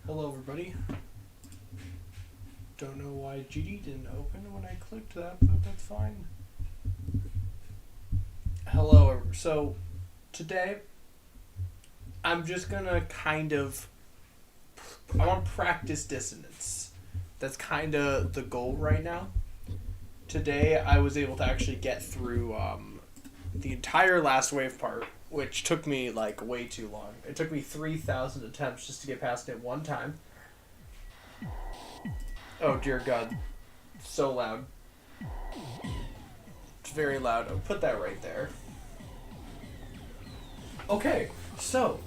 Hello everybody. Don't know why GD didn't open when I clicked that, but that's fine. Hello. So today I'm just gonna I want to practice dissonance. That's kind of the goal right now. Today I was able to actually get through the entire last wave part, which took me like way too long. It took me 3,000 attempts just to get past it one time. Oh dear God, so loud. It's very loud. I'll put that right there. Okay, so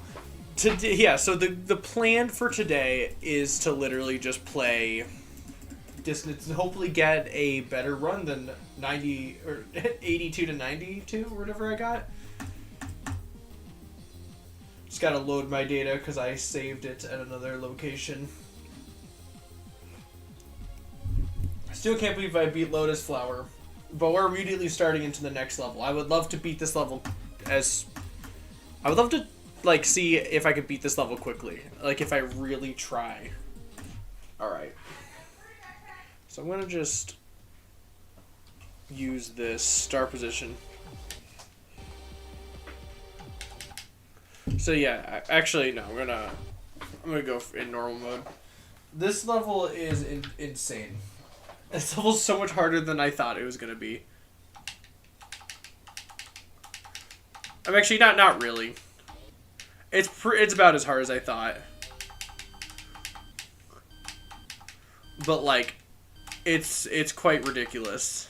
today, so the plan for today is to literally just play dissonance and hopefully get a better run than 90 or 82 to 92 or whatever I got. Just gotta load my data because I saved it at another location. Still can't believe I beat Lotus Flower, but we're immediately starting into the next level. I would love to beat this level I would love to like see if I could beat this level quickly, like if I really try. All right. So I'm gonna just use this star position. So yeah, actually no, I'm gonna go in normal mode. This level is insane. This level's so much harder than I thought it was gonna be. I'm actually not really. It's about as hard as I thought. But like, it's quite ridiculous.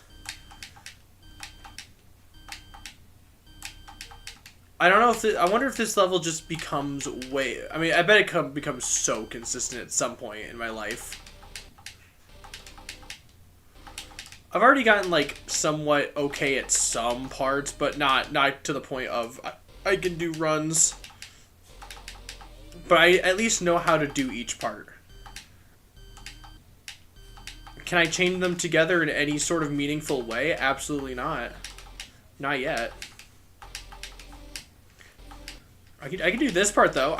I don't know if I wonder if this level just becomes way. I mean, I bet it becomes so consistent at some point in my life. I've already gotten like somewhat okay at some parts, but not to the point of I can do runs. But I at least know how to do each part. Can I chain them together in any sort of meaningful way? Absolutely not. Not yet. I can do this part though.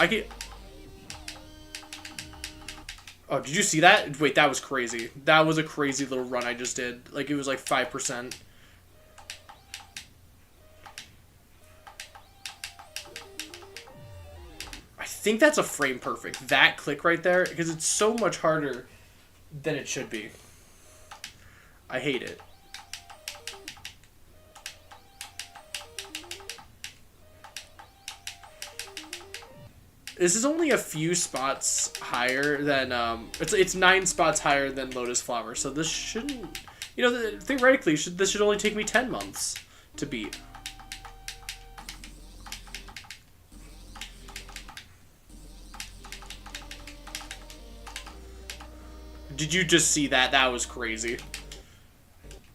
Oh, did you see that? Wait, that was crazy. That was a crazy little run I just did. Like, it was like 5%. I think that's a frame perfect. That click right there, because it's so much harder than it should be. I hate it. This is only a few spots higher than, it's 9 spots higher than Lotus Flower, so this shouldn't, you know, theoretically, this should only take me 10 months to beat. Did you just see that? That was crazy.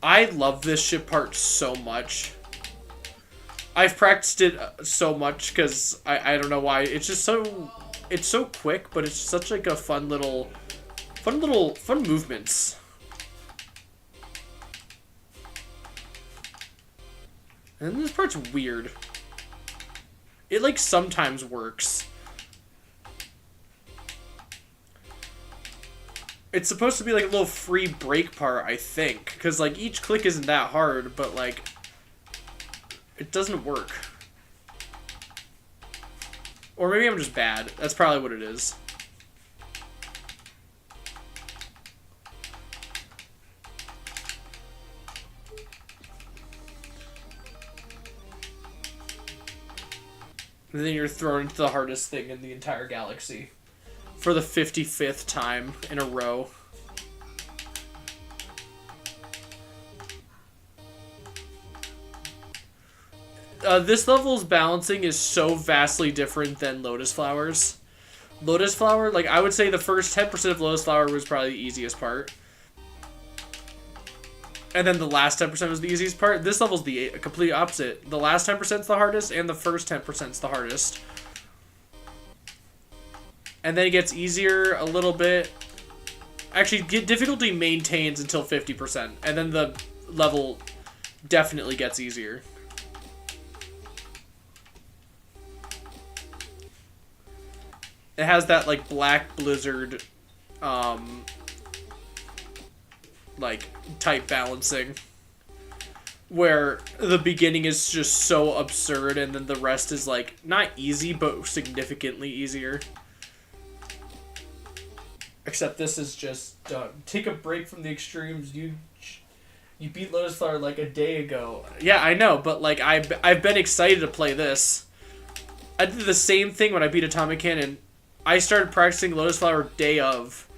I love this ship part so much. I've practiced it so much because I don't know why. It's just it's so quick, but it's such like a fun movements. And this part's weird. It like sometimes works. It's supposed to be like a little free break part, I think, because like each click isn't that hard, but like it doesn't work. Or maybe I'm just bad. That's probably what it is. And then you're thrown into the hardest thing in the entire galaxy. For the 55th time in a row. This level's balancing is so vastly different than Lotus Flower's. Lotus Flower, like, I would say the first 10% of Lotus Flower was probably the easiest part. And then the last 10% was the easiest part. This level's the complete opposite. The last 10% is the hardest, and the first 10% is the hardest. And then it gets easier a little bit. Actually, difficulty maintains until 50%, and then the level definitely gets easier. It has that like black blizzard, like type balancing, where the beginning is just so absurd, and then the rest is like not easy, but significantly easier. Except this is just take a break from the extremes. You beat Lotus Flower like a day ago. Yeah, I know, but like I've been excited to play this. I did the same thing when I beat Atomic Cannon. I started practicing Lotus Flower day of.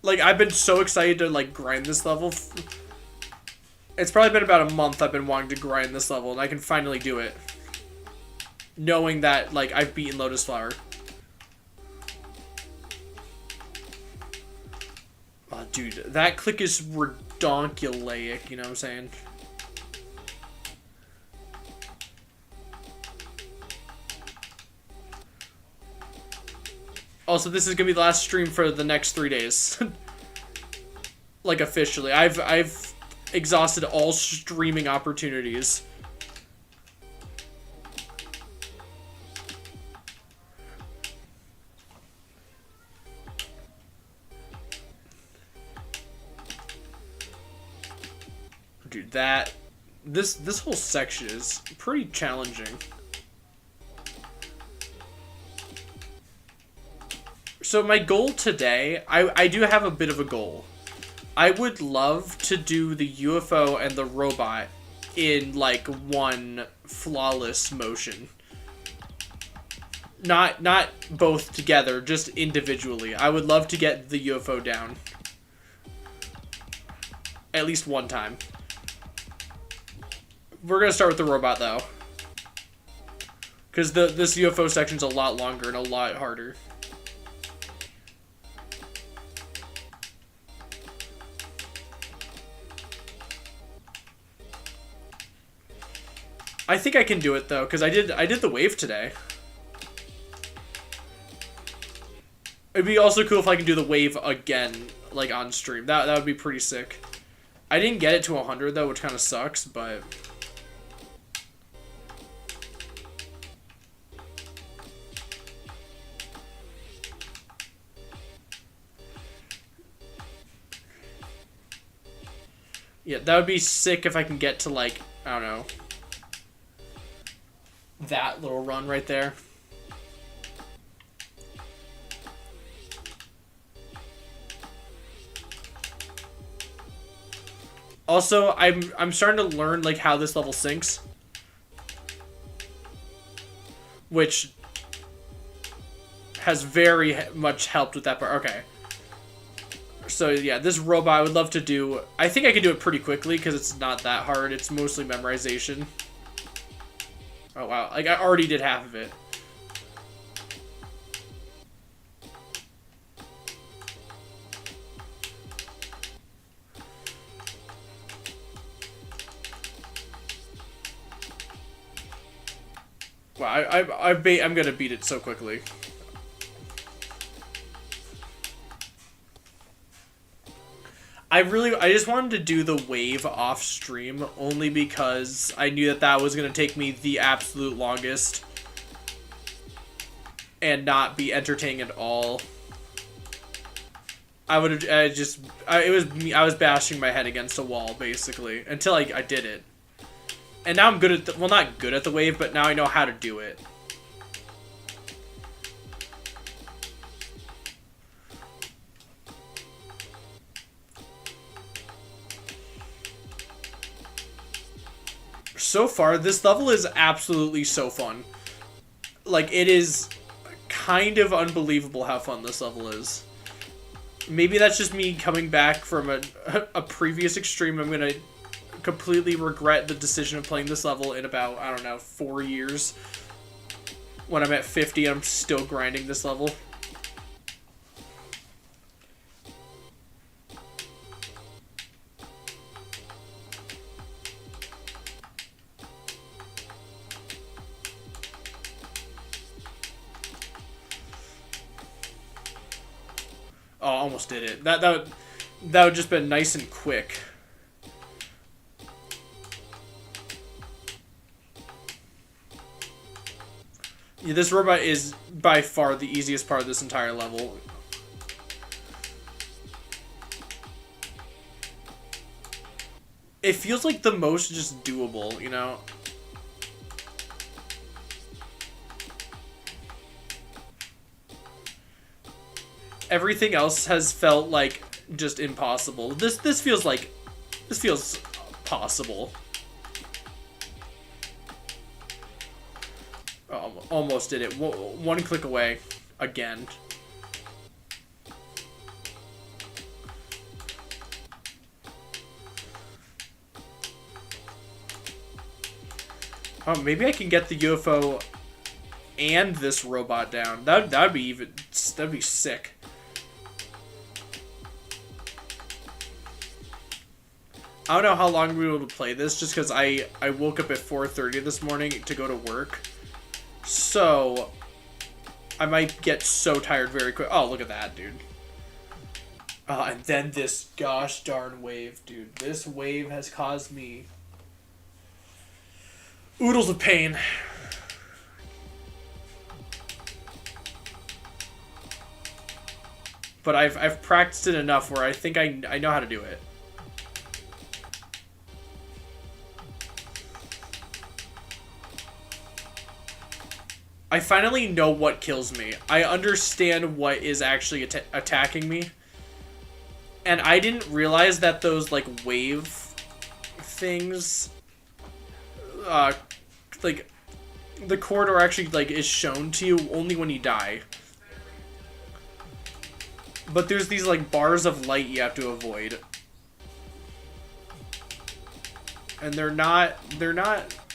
Like, I've been so excited to, like, grind this level. It's probably been about a month I've been wanting to grind this level, and I can finally do it. Knowing that, like, I've beaten Lotus Flower. Oh, dude, that click is redonkulaic, you know what I'm saying? Also, this is gonna be the last stream for the next 3 days. Like, officially. I've exhausted all streaming opportunities. Dude, this whole section is pretty challenging. So my goal today, I do have a bit of a goal. I would love to do the UFO and the robot in, like, one flawless motion. Not both together, just individually. I would love to get the UFO down. At least one time. We're gonna start with the robot, though. Because this UFO section's a lot longer and a lot harder. I think I can do it though, because I did the wave today. It'd be also cool if I can do the wave again, like on stream. That would be pretty sick. I didn't get it to 100 though, which kind of sucks, but yeah, that would be sick if I can get to, like, I don't know, that little run right there. Also, I'm starting to learn, like, how this level syncs, which has very much helped with that part. Okay. So yeah, this robot I would love to do. I think I can do it pretty quickly because it's not that hard. It's mostly memorization. Oh wow, like I already did half of it. Wow, I'm gonna beat it so quickly. I just wanted to do the wave off stream only because I knew that was going to take me the absolute longest and not be entertaining at all. I was bashing my head against a wall basically until I did it. And now I'm good at well, not good at the wave, but now I know how to do it. So far, this level is absolutely so fun. Like, it is kind of unbelievable how fun this level is. Maybe that's just me coming back from a previous extreme. I'm gonna completely regret the decision of playing this level in about, I don't know, 4 years. When I'm at 50, I'm still grinding this level. Oh, almost did it. That would just been nice and quick. Yeah, this robot is by far the easiest part of this entire level. It feels like the most just doable, you know? Everything else has felt like just impossible. This feels like... This feels possible. Oh, almost did it. One click away. Again. Oh, maybe I can get the UFO and this robot down. That'd be even... That'd be sick. I don't know how long we will be able to play this, just because I woke up at 4:30 this morning to go to work. So, I might get so tired very quick. Oh, look at that, dude. And then this gosh darn wave, dude. This wave has caused me oodles of pain. But I've practiced it enough where I think I know how to do it. I finally know what kills me. I understand what is actually attacking me. And I didn't realize that those, like, wave things... like, the corridor actually, like, is shown to you only when you die. But there's these, like, bars of light you have to avoid. And they're not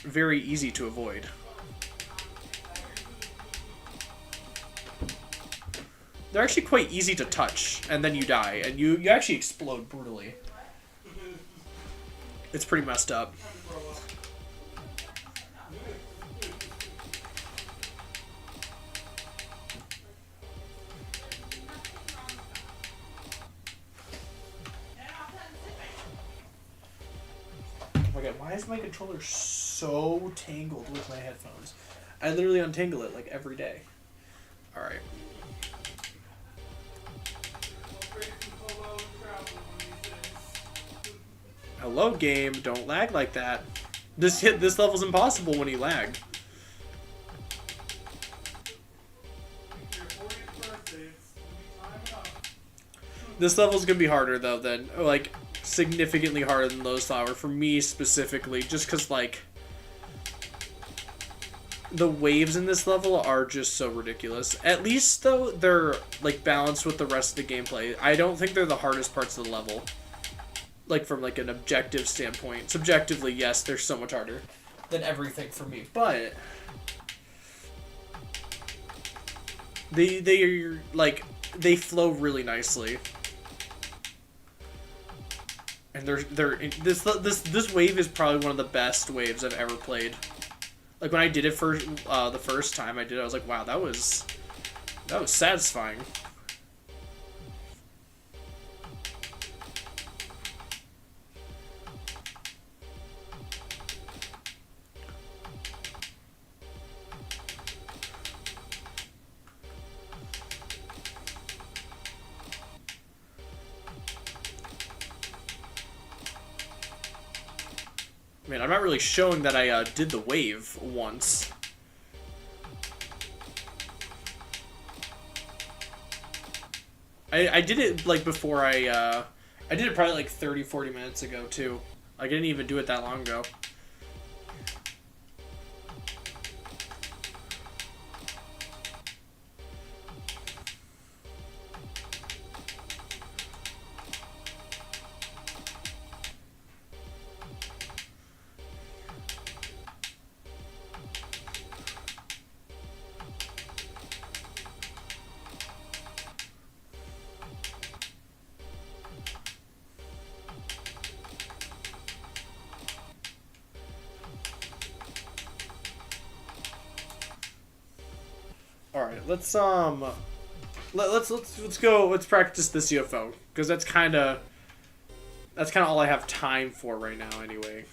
very easy to avoid. They're actually quite easy to touch, and then you die, and you actually explode brutally. It's pretty messed up. Oh my god, why is my controller so tangled with my headphones? I literally untangle it like every day. Alright. Hello, game. Don't lag like that. This level's impossible when you lag. This level's gonna be harder though than, like, significantly harder than Lotus Flower for me specifically, just because, like, the waves in this level are just so ridiculous. At least though they're, like, balanced with the rest of the gameplay. I don't think they're the hardest parts of the level. Like, from, like, an objective standpoint. Subjectively, yes, they're so much harder than everything for me. But they're, like, they flow really nicely. And this wave is probably one of the best waves I've ever played. Like, when I did it for the first time I did it, I was like, wow, that was satisfying. Man, I'm not really showing that I did the wave once. I did it, like, before I did it probably like 30-40 minutes ago too. I didn't even do it that long ago. Let's go. Let's practice this UFO because that's kind of all I have time for right now, anyway.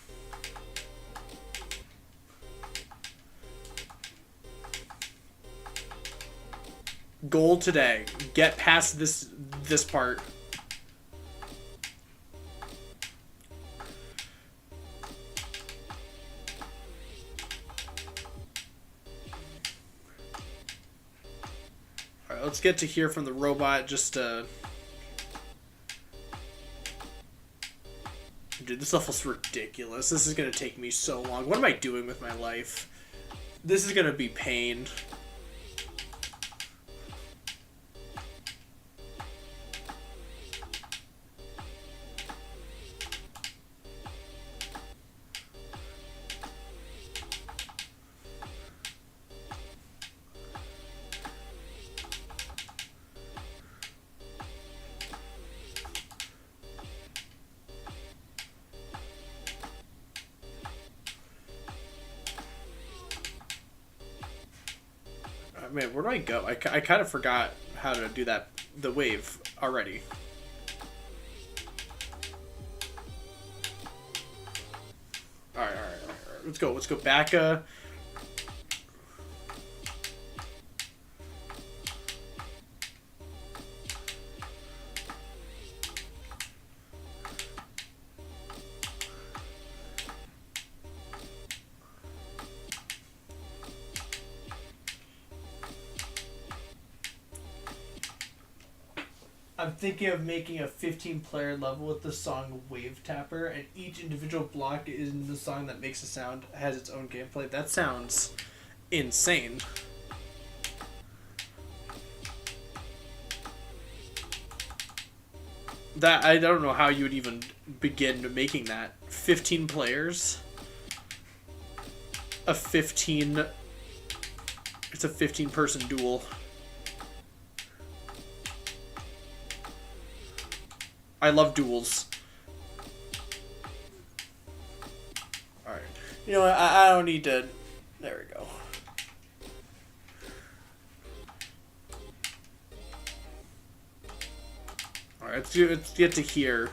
Goal today. Get past this part. Alright, let's get to hear from the robot. Just dude, this level's ridiculous. This is gonna take me so long. What am I doing with my life? This is gonna be pain. Man, where do I go? I kind of forgot how to do that, the wave already. Alright. Let's go back. I'm thinking of making a 15-player level with the song Wave Tapper, and each individual block in the song that makes a sound has its own gameplay. That sounds insane. That I don't know how you would even begin making that. 15 players. It's a 15-person duel. I love duels. Alright. You know what? I don't need to... There we go. Alright, let's get to here.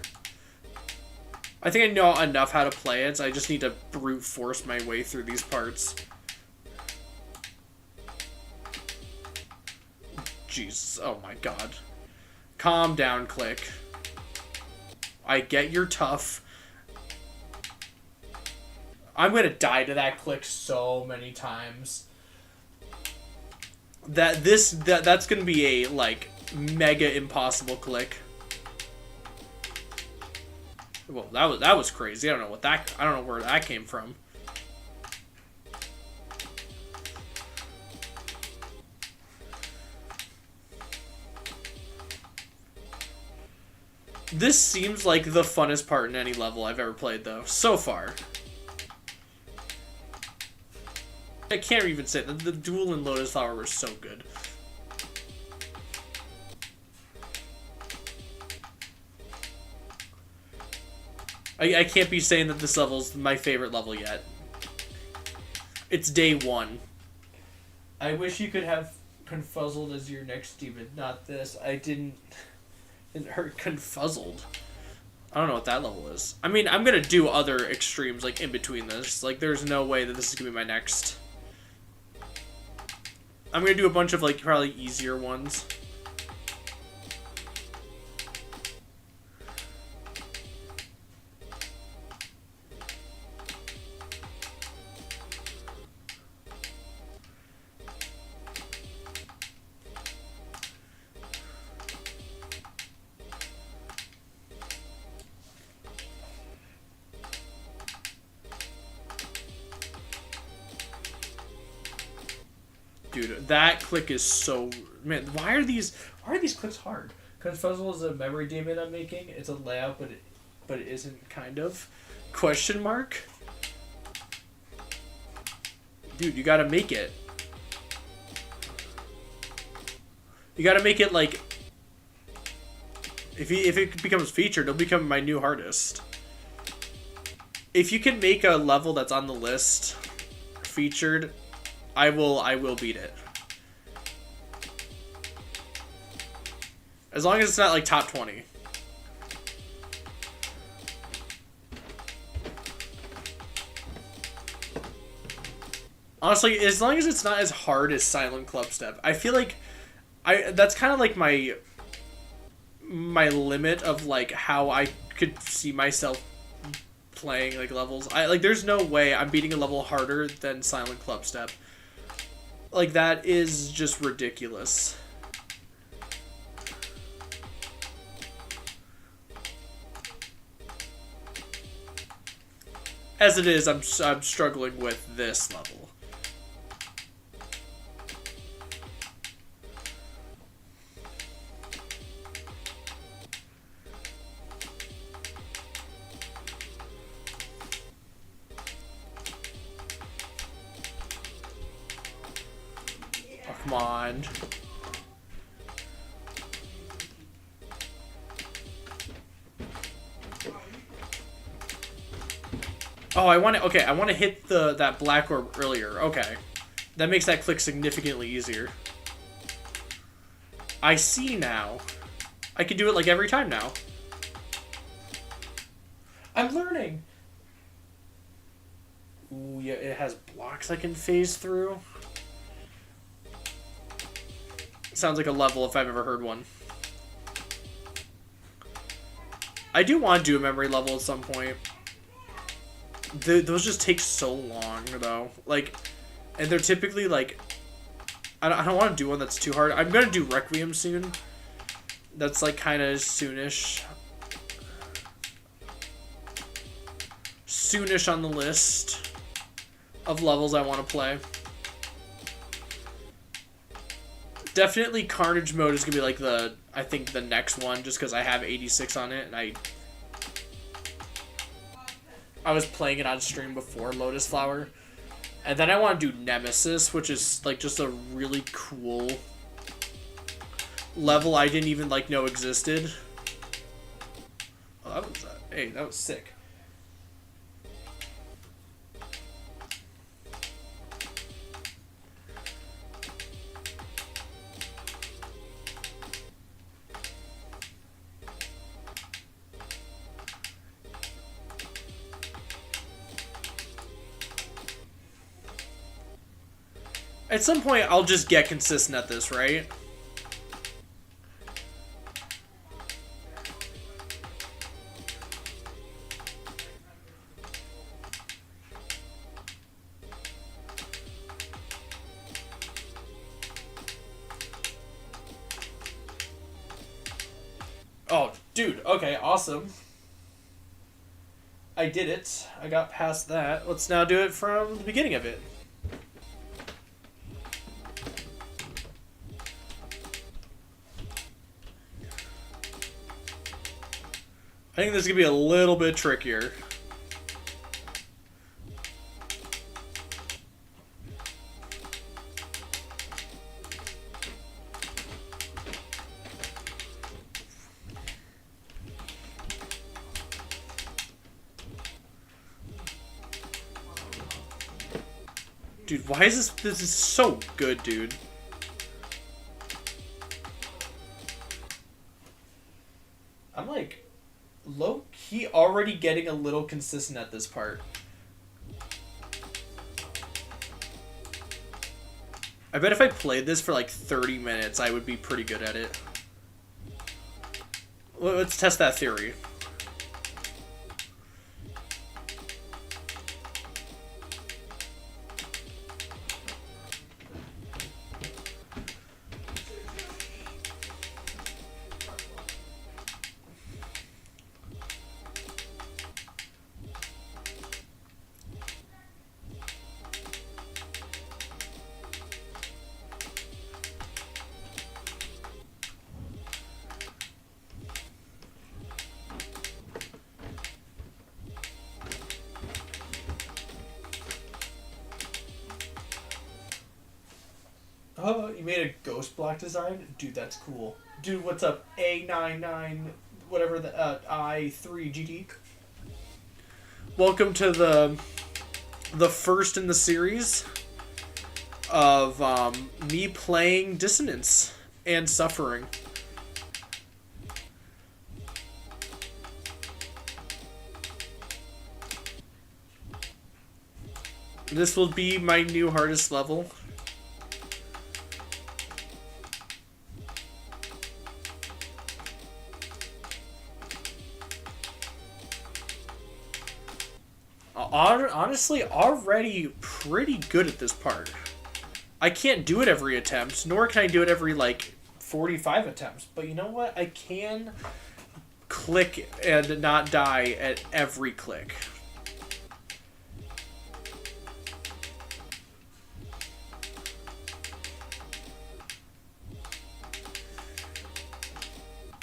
I think I know enough how to play it, so I just need to brute force my way through these parts. Jesus. Oh my god. Calm down, Click. I get you're tough. I'm gonna die to that Click so many times. That's gonna be a like mega impossible Click. Well, that was crazy. I don't know where that came from. This seems like the funnest part in any level I've ever played, though, so far. I can't even say that the duel in Lotus Flower were so good. I can't be saying that this level's my favorite level yet. It's day one. I wish you could have Confuzzled as your next demon, not this. I didn't hurt Confuzzled. I don't know what that level is. I mean, I'm gonna do other extremes, like, in between this. Like, there's no way that this is gonna be my next. I'm gonna do a bunch of, like, probably easier ones. Dude, that Click is so... Man, why are these clicks hard? Confuzzle is a memory demon I'm making. It's a layout, but it isn't, kind of. Question mark? Dude, you gotta make it. You gotta make it, like... If it becomes featured, it'll become my new hardest. If you can make a level that's on the list featured... I will beat it. As long as it's not like top 20. Honestly, as long as it's not as hard as Silent Club Step. I feel like That's kind of like my limit of like how I could see myself playing like levels. I like there's no way I'm beating a level harder than Silent Clubstep. Like that is just ridiculous. As it is, I'm struggling with this level. Oh, come on. Oh, I want to. Okay, I want to hit that black orb earlier. Okay, that makes that click significantly easier. I see now. I can do it like every time now. I'm learning. Ooh, yeah, it has blocks I can phase through. Sounds like a level if I've ever heard one. I do want to do a memory level at some point. Those just take so long, though. Like, and they're typically, like... I don't want to do one that's too hard. I'm going to do Requiem soon. That's, like, kind of soonish. Soonish on the list of levels I want to play. Definitely Carnage mode is going to be, like, I think the next one, just because I have 86 on it, and I was playing it on stream before Lotus Flower. And then I want to do Nemesis, which is like just a really cool level I didn't even like know existed. Oh, that was hey, that was sick. At some point, I'll just get consistent at this, right? Oh, dude. Okay, awesome. I did it. I got past that. Let's now do it from the beginning of it. I think this is going to be a little bit trickier. Dude, why is this? This is so good, dude. I'm like low-key already getting a little consistent at this part. I bet if I played this for like 30 minutes, I would be pretty good at it. Let's test that theory. Oh, you made a ghost block design? Dude, that's cool. Dude, what's up? A99, whatever the, I3GD. Welcome to the first in the series of me playing Dissonance and Suffering. This will be my new hardest level. Honestly, already pretty good at this part. I can't do it every attempt, nor can I do it every, like, 45 attempts. But you know what? I can click and not die at every click.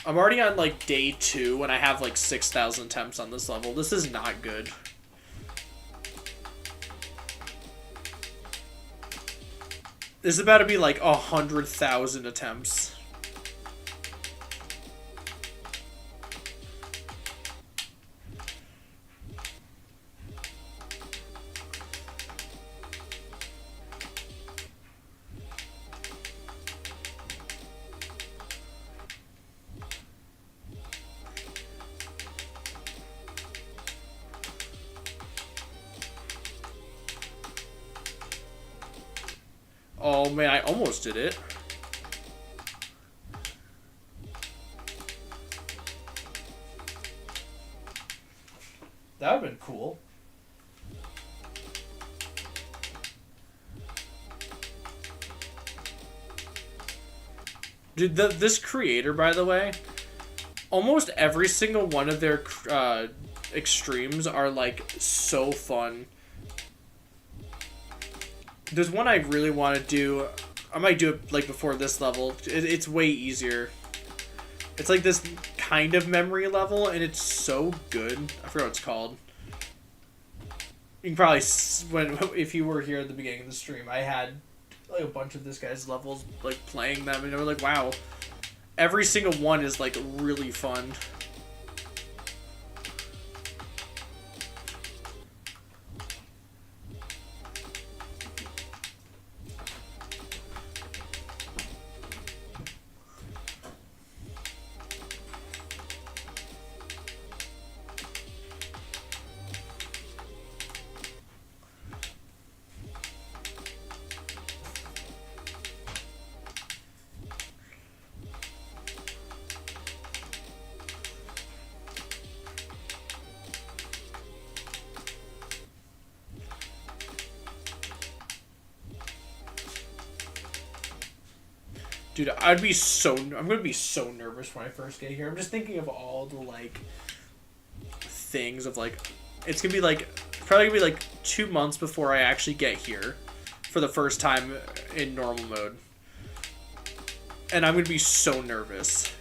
I'm already on, like, day 2, and I have, like, 6,000 attempts on this level. This is not good. This is about to be, like, 100,000 attempts. Oh man, I almost did it. That would have been cool. Dude, this creator, by the way, almost every single one of their extremes are, like, so fun. There's one I really want to do. I might do it, like, before this level. It's way easier. It's like this kind of memory level, and it's so good. I forgot what it's called. You can probably, if you were here at the beginning of the stream, I had, like, a bunch of this guy's levels, like, playing them, and I was like, wow. Every single one is, like, really fun. Dude, I'm gonna be so nervous when I first get here. I'm just thinking of all the, like, things of, like, it's gonna be, like, probably gonna be, like, 2 months before I actually get here for the first time in normal mode. And I'm gonna be so nervous.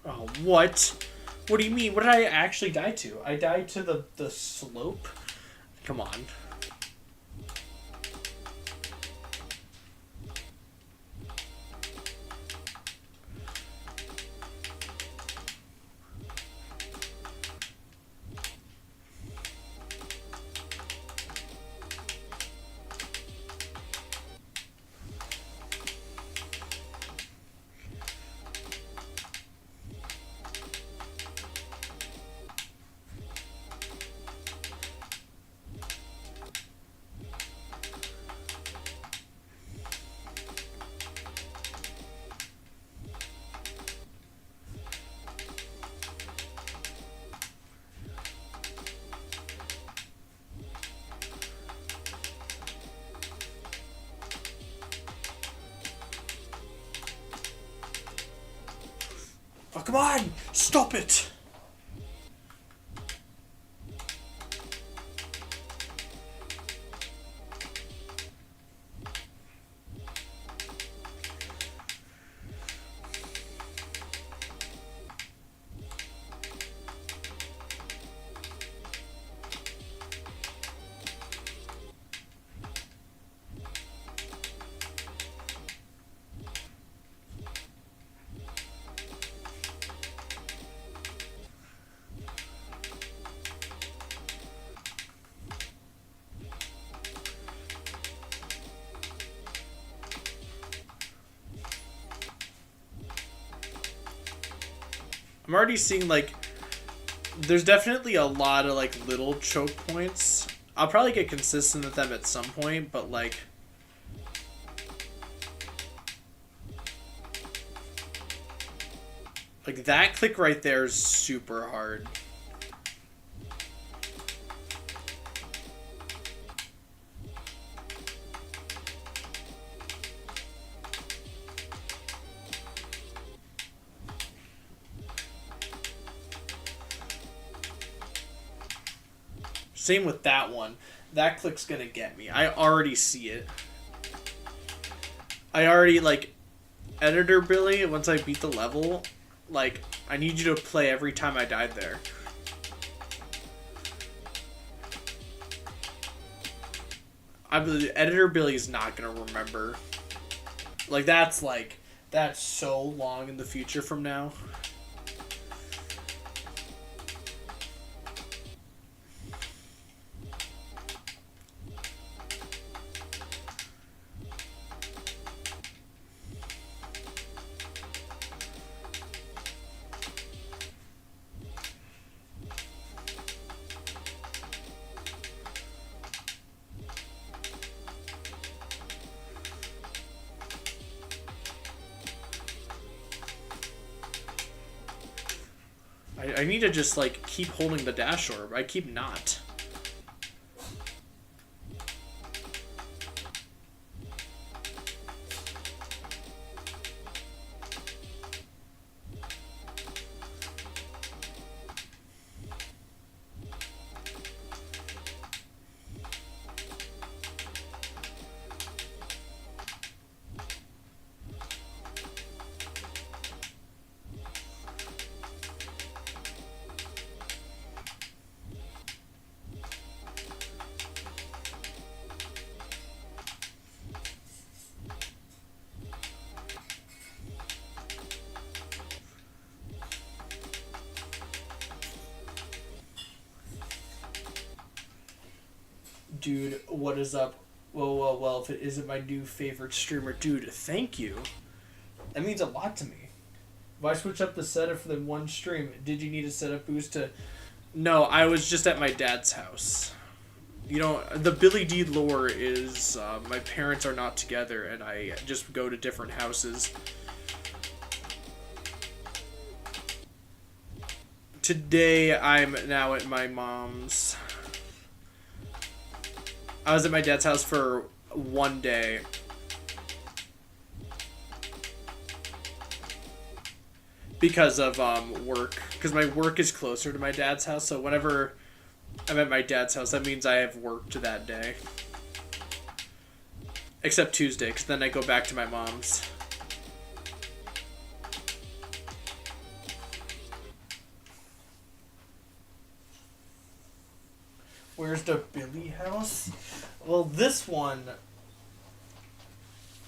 Oh, what? What do you mean? What did I actually die to? I died to the slope? Come on. Oh, come on! Stop it! I'm already seeing, like, there's definitely a lot of, like, little choke points. I'll probably get consistent with them at some point, but, like, that click right there is super hard. Same with that one. That click's gonna get me. I already see it. I already, like, Editor Billy, once I beat the level, like, I need you to play every time I died there. I believe Editor Billy is not gonna remember. Like, that's so long in the future from now. I need to just, like, keep holding the dash orb. I keep not. Dude, what is up? Well, if it isn't my new favorite streamer, dude, thank you. That means a lot to me. If I switch up the setup for the one stream, did you need a setup boost to... No, I was just at my dad's house. You know, the Billy D lore is, my parents are not together, and I just go to different houses. Today, I'm now at my mom's. I was at my dad's house for one day. Because of work. Because my work is closer to my dad's house, so whenever I'm at my dad's house, that means I have work to that day. Except Tuesday, because then I go back to my mom's. Where's the Billy house? Well, this one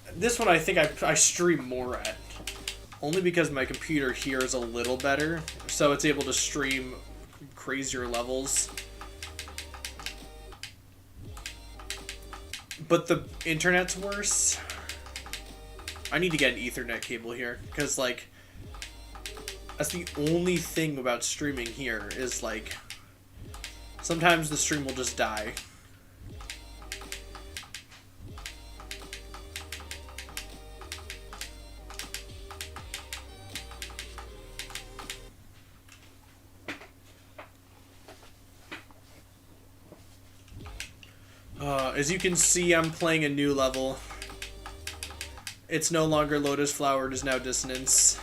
I think I stream more at. Only because my computer here is a little better, so it's able to stream crazier levels. But the internet's worse. I need to get an Ethernet cable here, because, like, that's the only thing about streaming here is, like, sometimes the stream will just die. As you can see, I'm playing a new level. It's no longer Lotus Flower, it is now Dissonance.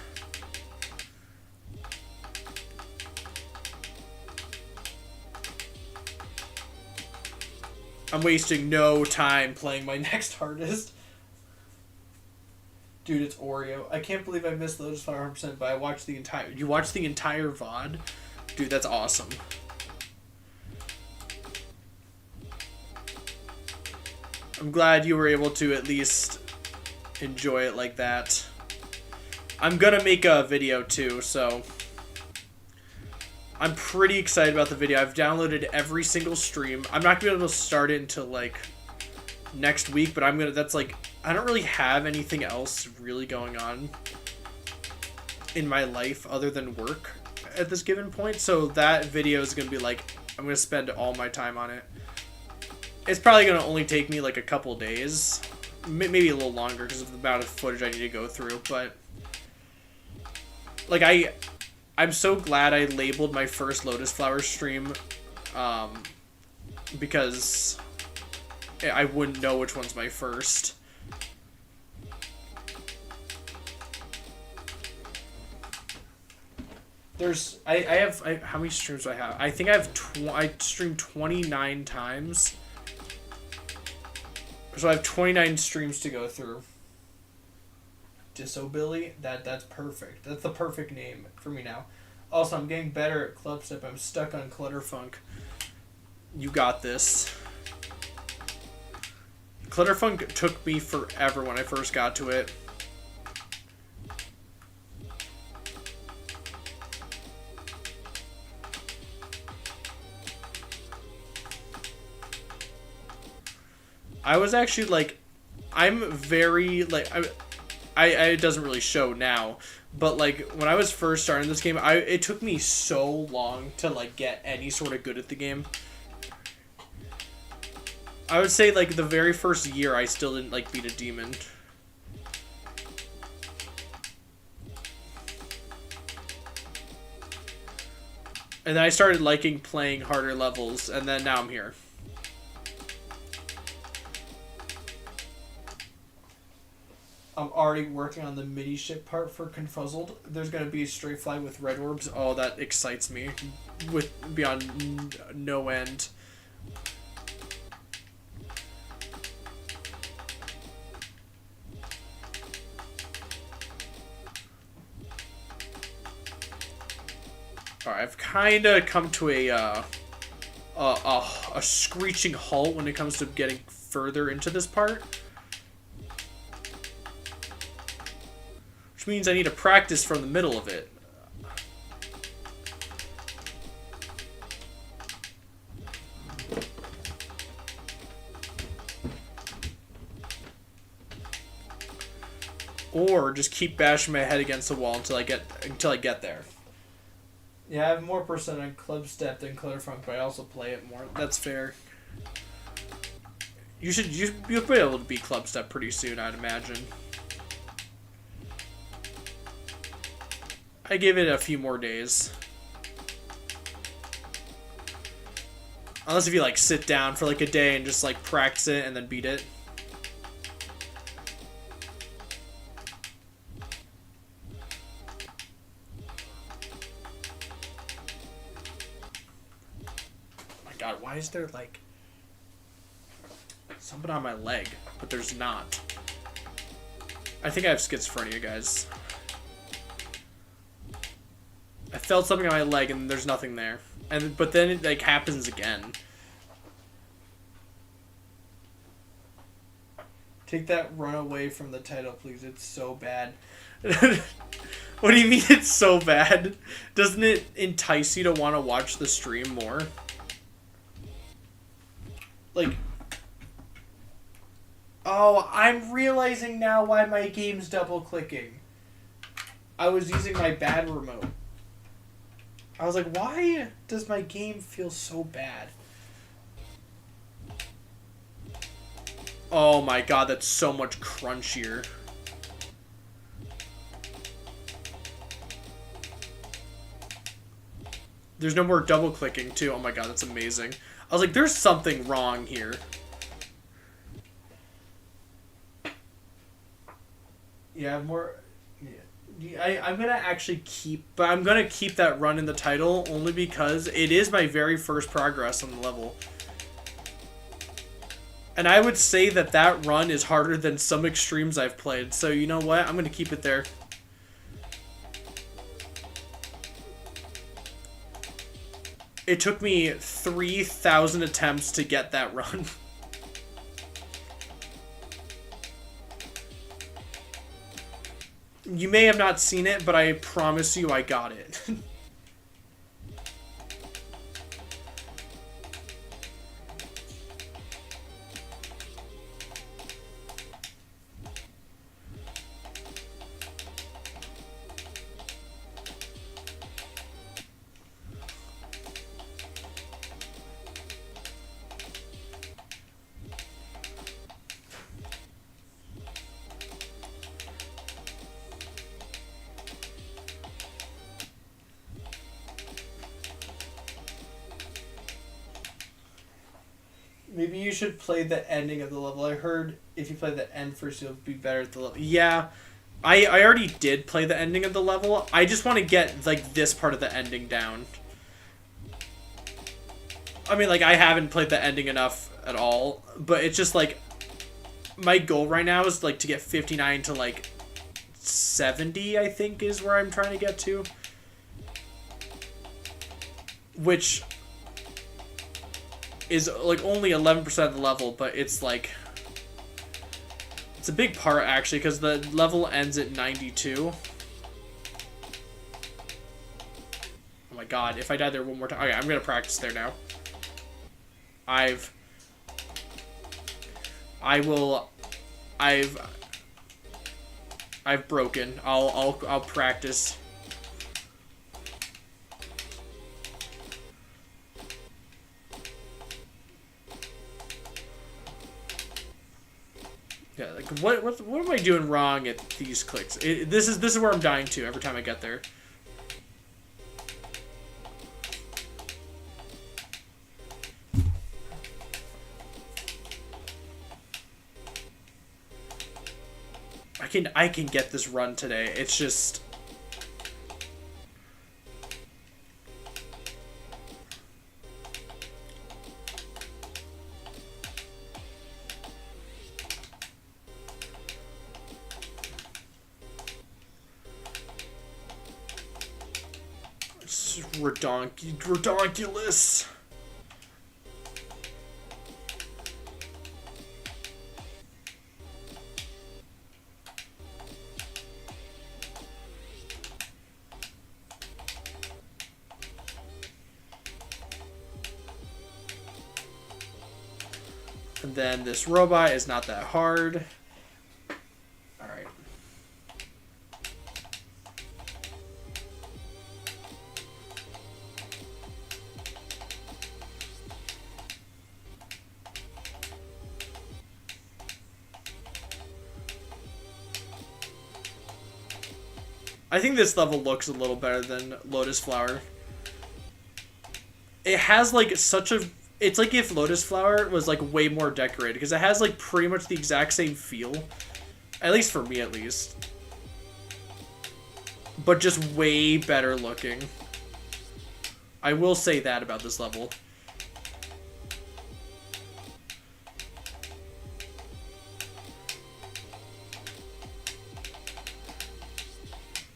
I'm wasting no time playing my next hardest. Dude, it's Oreo. I can't believe I missed Lotus Flower 100%, but I watched the entire... You watched the entire VOD? Dude, that's awesome. I'm glad you were able to at least enjoy it like that. I'm gonna make a video too, so... I'm pretty excited about the video. I've downloaded every single stream. I'm not gonna be able to start it until, like, next week, but I'm gonna... That's, like... I don't really have anything else really going on in my life other than work. at this given point, so that video is going to be like, I'm going to spend all my time on it. It's probably going to only take me like a couple days, maybe a little longer because of the amount of footage I need to go through, but like I'm so glad I labeled my first Lotus Flower stream, because I wouldn't know which one's my first. How many streams do I have? I think I streamed 29 times. So I have 29 streams to go through. Disobili? That's perfect. That's the perfect name for me now. Also, I'm getting better at clubstep. I'm stuck on Clutterfunk. You got this. Clutterfunk took me forever when I first got to it. I was actually like, I'm very like, it doesn't really show now, but like when I was first starting this game, it took me so long to like get any sort of good at the game. I would say like the very first year I still didn't like beat a demon. And then I started liking playing harder levels, and then now I'm here. I'm already working on the MIDI ship part for Confuzzled. There's going to be a straight fly with red orbs. Oh, that excites me beyond no end. Alright, I've kind of come to a screeching halt when it comes to getting further into this part. Which means I need to practice from the middle of it. Or just keep bashing my head against the wall until I get there. Yeah, I have more percent on club step than Clutterfunk, but I also play it more. That's fair. You'll be able to beat club step pretty soon, I'd imagine. I give it a few more days. Unless if you like sit down for like a day and just like practice it and then beat it. Oh my god, why is there like something on my leg? But there's not. I think I have schizophrenia, guys. I felt something on my leg and there's nothing there. But then it like happens again. Take that run away from the title, please. It's so bad. What do you mean it's so bad? Doesn't it entice you to want to watch the stream more? Like, oh, I'm realizing now why my game's double clicking. I was using my bad remote. I was like, why does my game feel so bad? Oh my god, that's so much crunchier. There's no more double clicking too. Oh my god, that's amazing. I was like, there's something wrong here. Yeah, more... I'm gonna actually keep that run in the title only because it is my very first progress on the level. And I would say that run is harder than some extremes I've played. So you know what? I'm gonna keep it there. It took me 3,000 attempts to get that run. You may have not seen it, but I promise you I got it. Maybe you should play the ending of the level. I heard if you play the end first, you'll be better at the level. Yeah, I already did play the ending of the level. I just want to get, like, this part of the ending down. I mean, like, I haven't played the ending enough at all, but it's just, like, my goal right now is, like, to get 59 to, like, 70, I think, is where I'm trying to get to. Which is, like, only 11% of the level, but it's, like... It's a big part, actually, because the level ends at 92. Oh my god, if I die there one more time... Okay, I'm gonna practice there now. I've broken. I'll practice. Yeah, like what am I doing wrong at these clicks? This is where I'm dying to every time I get there. I can get this run today. It's just redonkulous. And then this robot is not that hard. Alright. I think this level looks a little better than Lotus Flower. It has, like, such a... It's like if Lotus Flower was, like, way more decorated, because it has, like, pretty much the exact same feel. At least for me, at least. But just way better looking. I will say that about this level.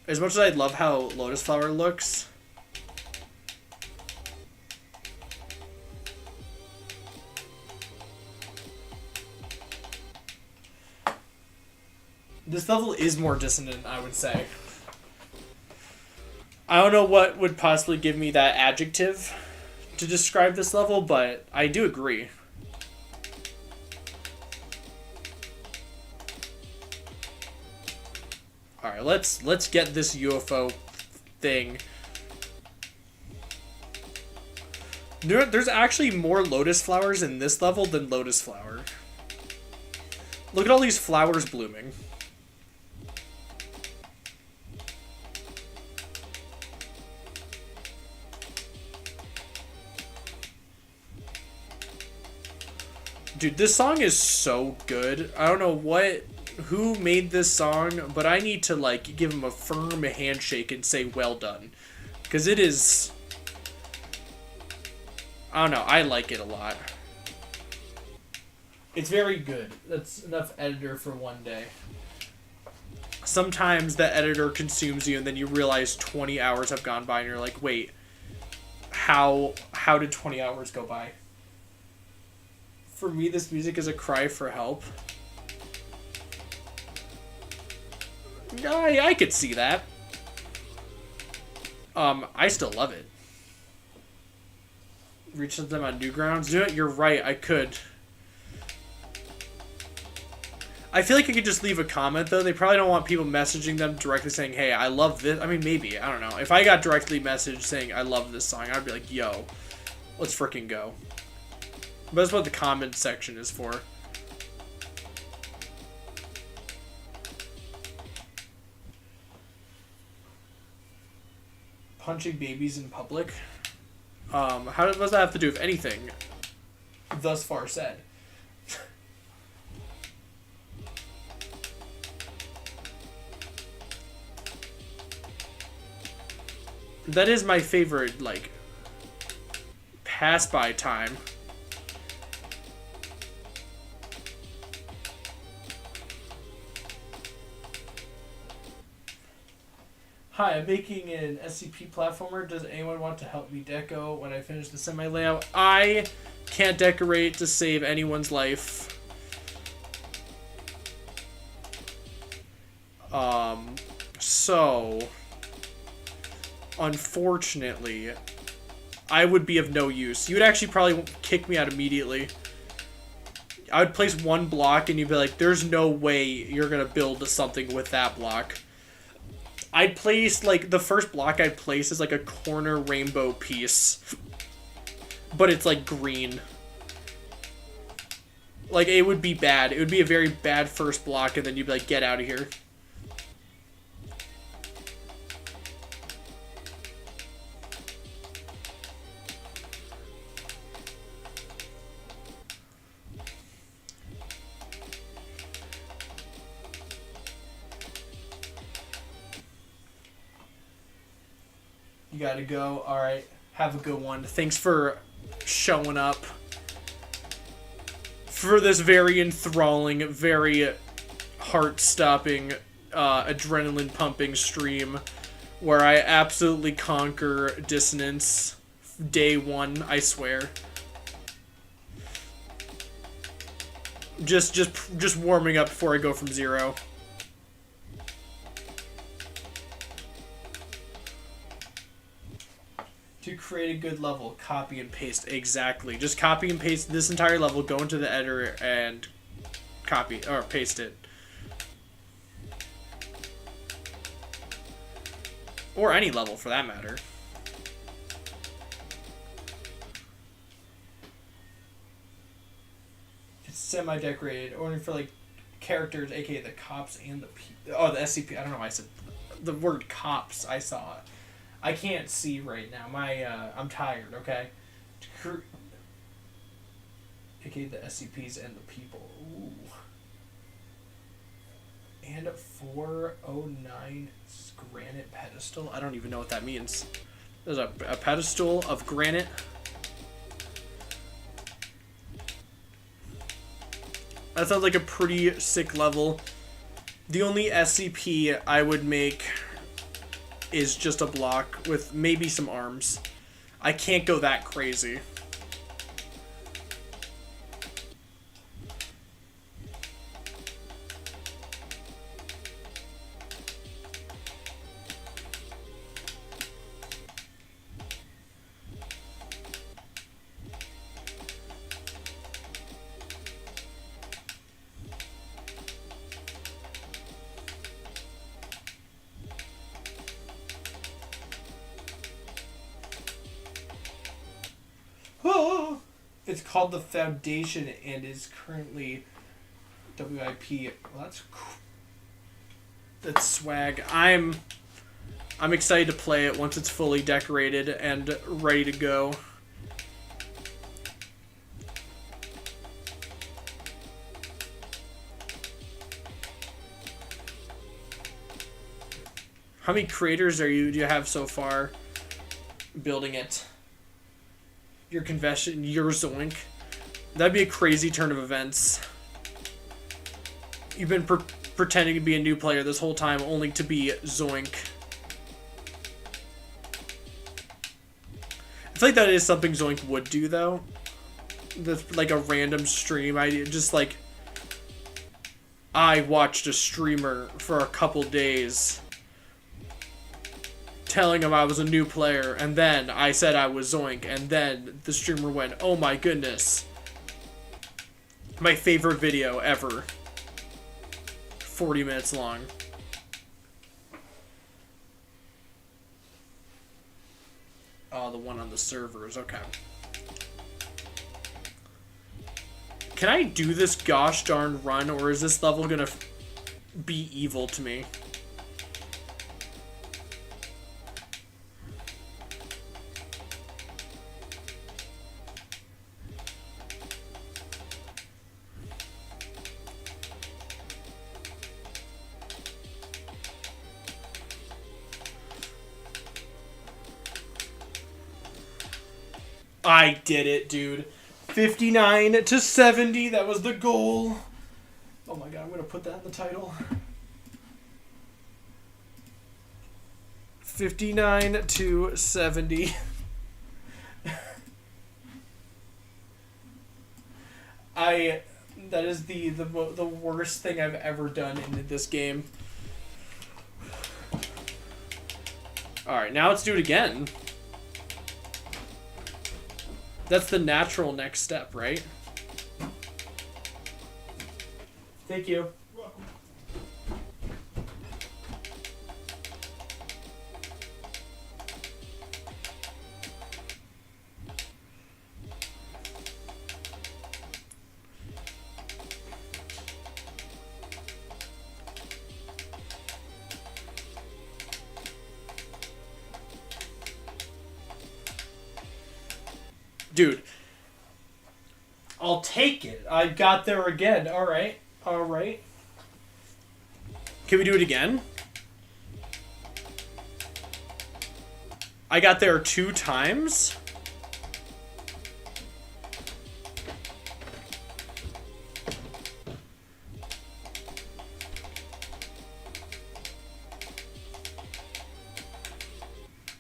As much as I love how Lotus Flower looks... This level is more dissonant, I would say. I don't know what would possibly give me that adjective to describe this level, but I do agree. Alright, let's get this UFO thing. There's actually more Lotus Flowers in this level than Lotus Flower. Look at all these flowers blooming. Dude, this song is so good. I don't know who made this song, but I need to, like, give him a firm handshake and say well done. Because it is... I don't know, I like it a lot. It's very good. That's enough editor for one day. Sometimes the editor consumes you and then you realize 20 hours have gone by and you're like, wait, how did 20 hours go by? For me, this music is a cry for help. I could see that. I still love it. Reach them on new grounds. You're right, I could. I feel like I could just leave a comment, though. They probably don't want people messaging them directly saying, hey, I love this. I mean, maybe. I don't know. If I got directly messaged saying, I love this song, I'd be like, yo, let's freaking go. But that's what the comment section is for. Punching babies in public? What does that have to do with anything? thus far said. That is my favorite, like, pass-by time. Hi, I'm making an SCP platformer. Does anyone want to help me deco when I finish the semi-layout? I can't decorate to save anyone's life. So, unfortunately, I would be of no use. You would actually probably kick me out immediately. I would place one block and you'd be like, there's no way you're gonna build something with that block. I'd place, like, the first block I'd place is like a corner rainbow piece. But it's like green. Like, it would be bad. It would be a very bad first block and then you'd be like, get out of here. You gotta go. Alright. Have a good one. Thanks for showing up for this very enthralling, very heart-stopping, adrenaline-pumping stream where I absolutely conquer Dissonance. Day one, I swear. Just warming up before I go from 0. To create a good level, copy and paste. Exactly. Just copy and paste this entire level, go into the editor, and copy, or paste it. Or any level, for that matter. It's semi-decorated, only for, like, characters, aka the cops and the the SCP. I don't know why I said the word cops. I saw it. I can't see right now. I'm tired, okay? AKA the SCPs and the people. Ooh. And 409 granite pedestal. I don't even know what that means. There's a pedestal of granite. That sounds like a pretty sick level. The only SCP I would make is just a block with maybe some arms. I can't go that crazy. It's called the Foundation and is currently WIP. Well, that's cool. That's swag. I'm excited to play it once it's fully decorated and ready to go. How many creators do you have so far building it? Your confession, your Zoink. That'd be a crazy turn of events. You've been pretending to be a new player this whole time, only to be Zoink. I feel like that is something Zoink would do, though. That's like a random stream. I watched a streamer for a couple days telling him I was a new player, and then I said I was Zoink, and then the streamer went, oh my goodness. My favorite video ever. 40 minutes long. Oh, the one on the servers, okay. Can I do this gosh darn run, or is this level gonna be evil to me? I did it, dude. 59 to 70. That was the goal. Oh my god, I'm going to put that in the title. 59 to 70. That is the worst thing I've ever done in this game. Alright, now let's do it again. That's the natural next step, right? Thank you. Dude, I'll take it. I got there again. All right. All right. Can we do it again? I got there 2 times.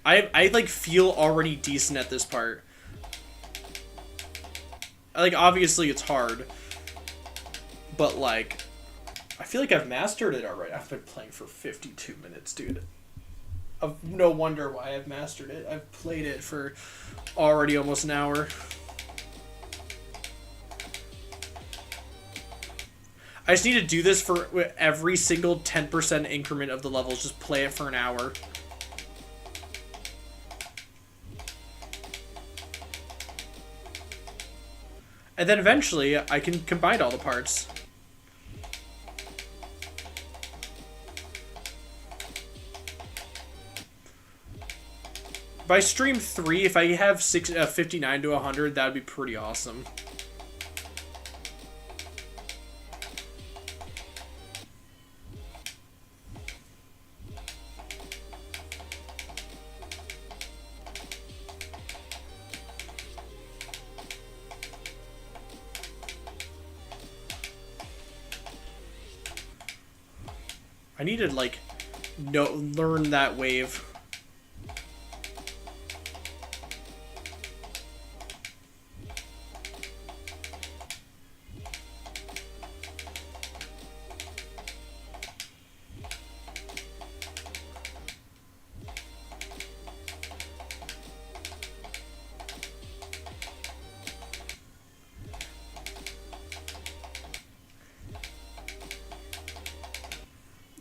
I like feel already decent at this part. Like, obviously it's hard, but like, I feel like I've mastered it already. I've been playing for 52 minutes, dude. No wonder why I've mastered it. I've played it for already almost an hour. I just need to do this for every single 10% increment of the levels. Just play it for an hour. And then eventually, I can combine all the parts. By stream 3, if I have 59 to 100, that would be pretty awesome. I need to, like, learn that wave.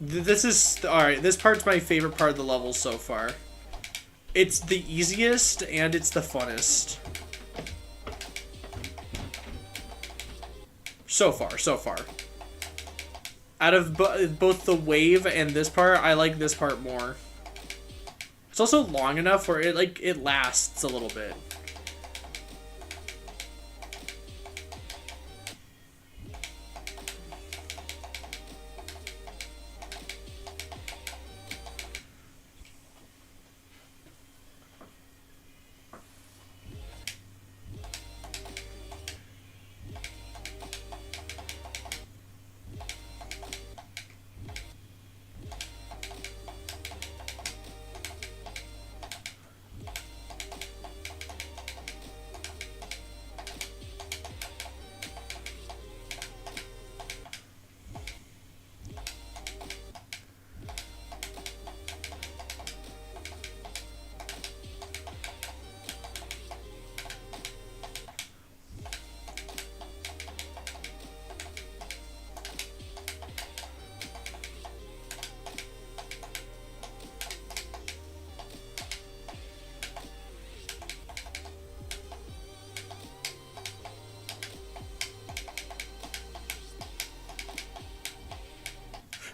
This is... Alright, this part's my favorite part of the level so far. It's the easiest, and it's the funnest. So far. Out of both the wave and this part, I like this part more. It's also long enough where it lasts a little bit.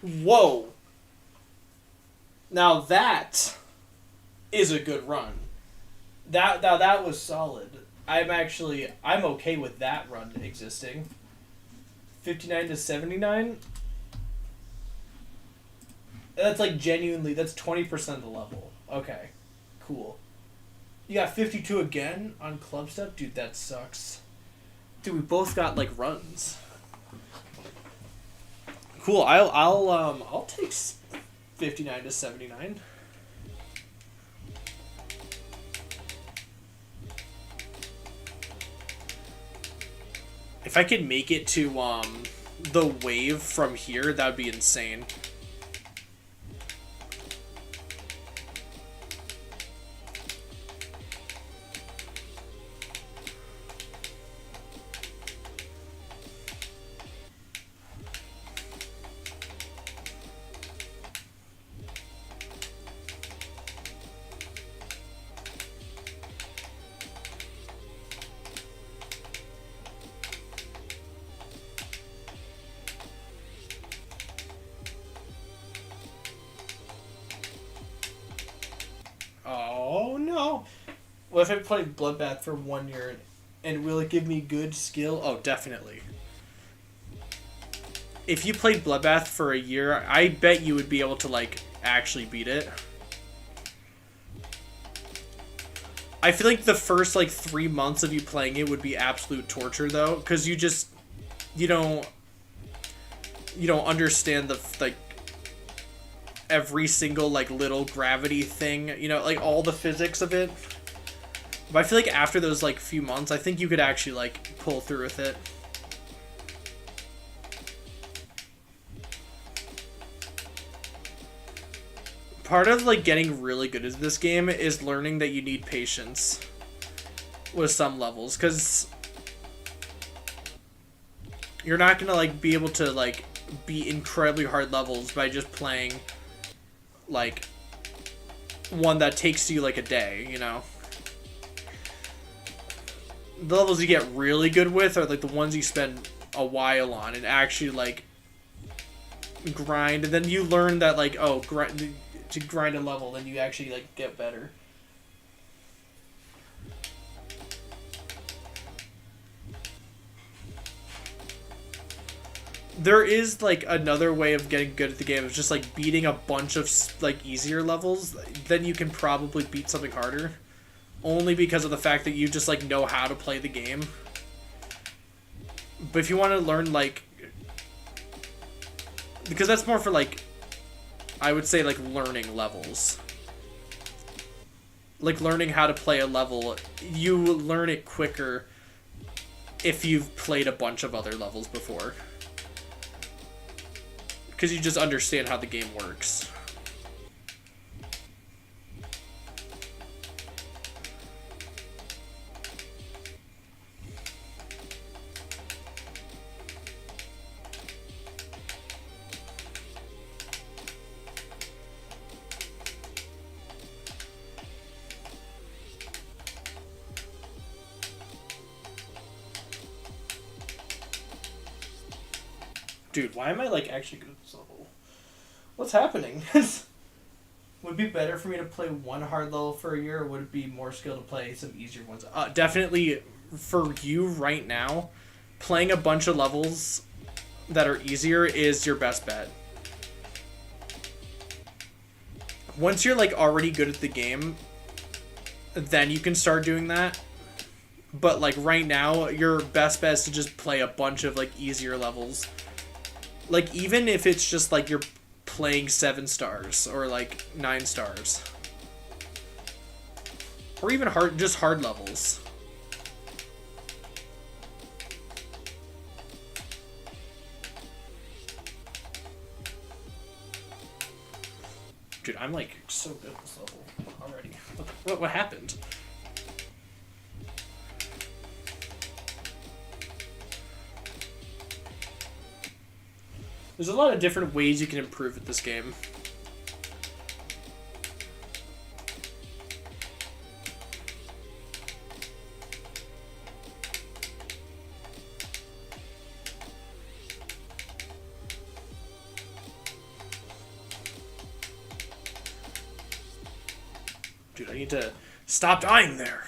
Whoa. Now that is a good run. That was solid. I'm okay with that run existing. 59 to 79? That's like genuinely, that's 20% of the level. Okay. Cool. You got 52 again on club step? Dude, that sucks. Dude, we both got, like, runs. Cool, I'll take 59 to 79. If I could make it to, the wave from here, that would be insane. Oh no! What if I played Bloodbath for 1 year, and will it give me good skill? Oh, definitely. If you played Bloodbath for a year, I bet you would be able to, like, actually beat it. I feel like the first, like, 3 months of you playing it would be absolute torture, though, because you don't understand the, like, every single, like, little gravity thing, you know, like, all the physics of it. But I feel like after those, like, few months, I think you could actually, like, pull through with it. Part of, like, getting really good at this game is learning that you need patience with some levels, because you're not gonna, like, be able to, like, beat incredibly hard levels by just playing, like, one that takes you, like, a day, you know? The levels you get really good with are, like, the ones you spend a while on and actually, like, grind, and then you learn that, like, oh, to grind a level, then you actually, like, get better. There is, like, another way of getting good at the game. It's just, like, beating a bunch of, like, easier levels. Then you can probably beat something harder. Only because of the fact that you just, like, know how to play the game. But if you want to learn, like... Because that's more for, like... I would say, like, learning levels. Like, learning how to play a level, you learn it quicker if you've played a bunch of other levels before. Because you just understand how the game works. Dude, why am I, like, actually good at this level? What's happening? Would it be better for me to play one hard level for a year, or would it be more skill to play some easier ones? Definitely, for you right now, playing a bunch of levels that are easier is your best bet. Once you're, like, already good at the game, then you can start doing that. But, like, right now, your best bet is to just play a bunch of, like, easier levels. Like, even if it's just, like, you're playing 7 stars or, like, 9 stars. Or even just hard levels. Dude, I'm, like, so good at this level already. What happened? There's a lot of different ways you can improve at this game. Dude, I need to stop dying there.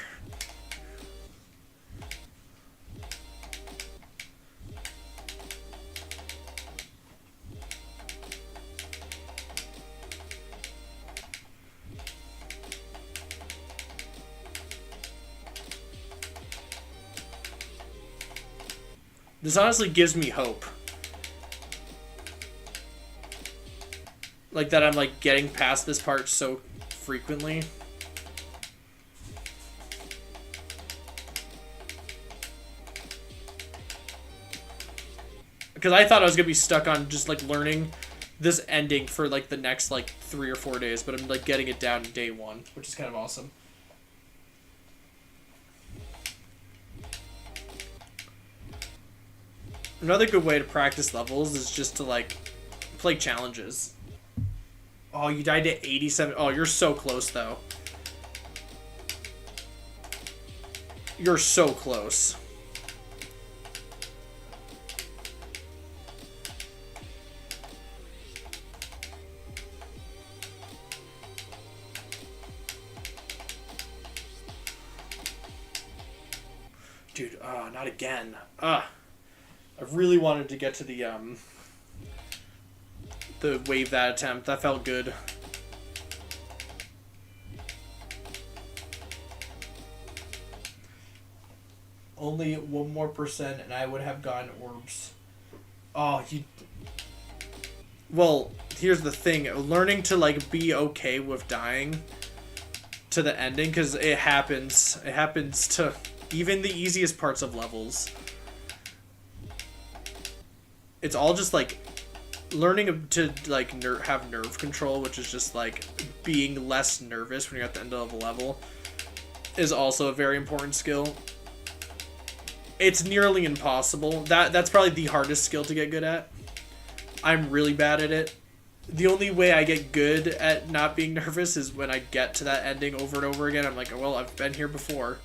This honestly gives me hope. Like that I'm like getting past this part so frequently. Because I thought I was going to be stuck on just like learning this ending for like the next like 3 or 4 days, but I'm like getting it down to day 1, which is kind of awesome. Another good way to practice levels is just to like play challenges. Oh, you died to 87. Oh, you're so close though. You're so close. Dude, not again. I really wanted to get to the wave that attempt. That felt good. Only 1 more percent and I would have gotten orbs. Oh, you... Well, here's the thing. Learning to, like, be okay with dying to the ending, because it happens. It happens to even the easiest parts of levels. It's all just, like, learning to, like, have nerve control, which is just, like, being less nervous when you're at the end of a level, is also a very important skill. It's nearly impossible. That's probably the hardest skill to get good at. I'm really bad at it. The only way I get good at not being nervous is when I get to that ending over and over again. I'm like, well, I've been here before.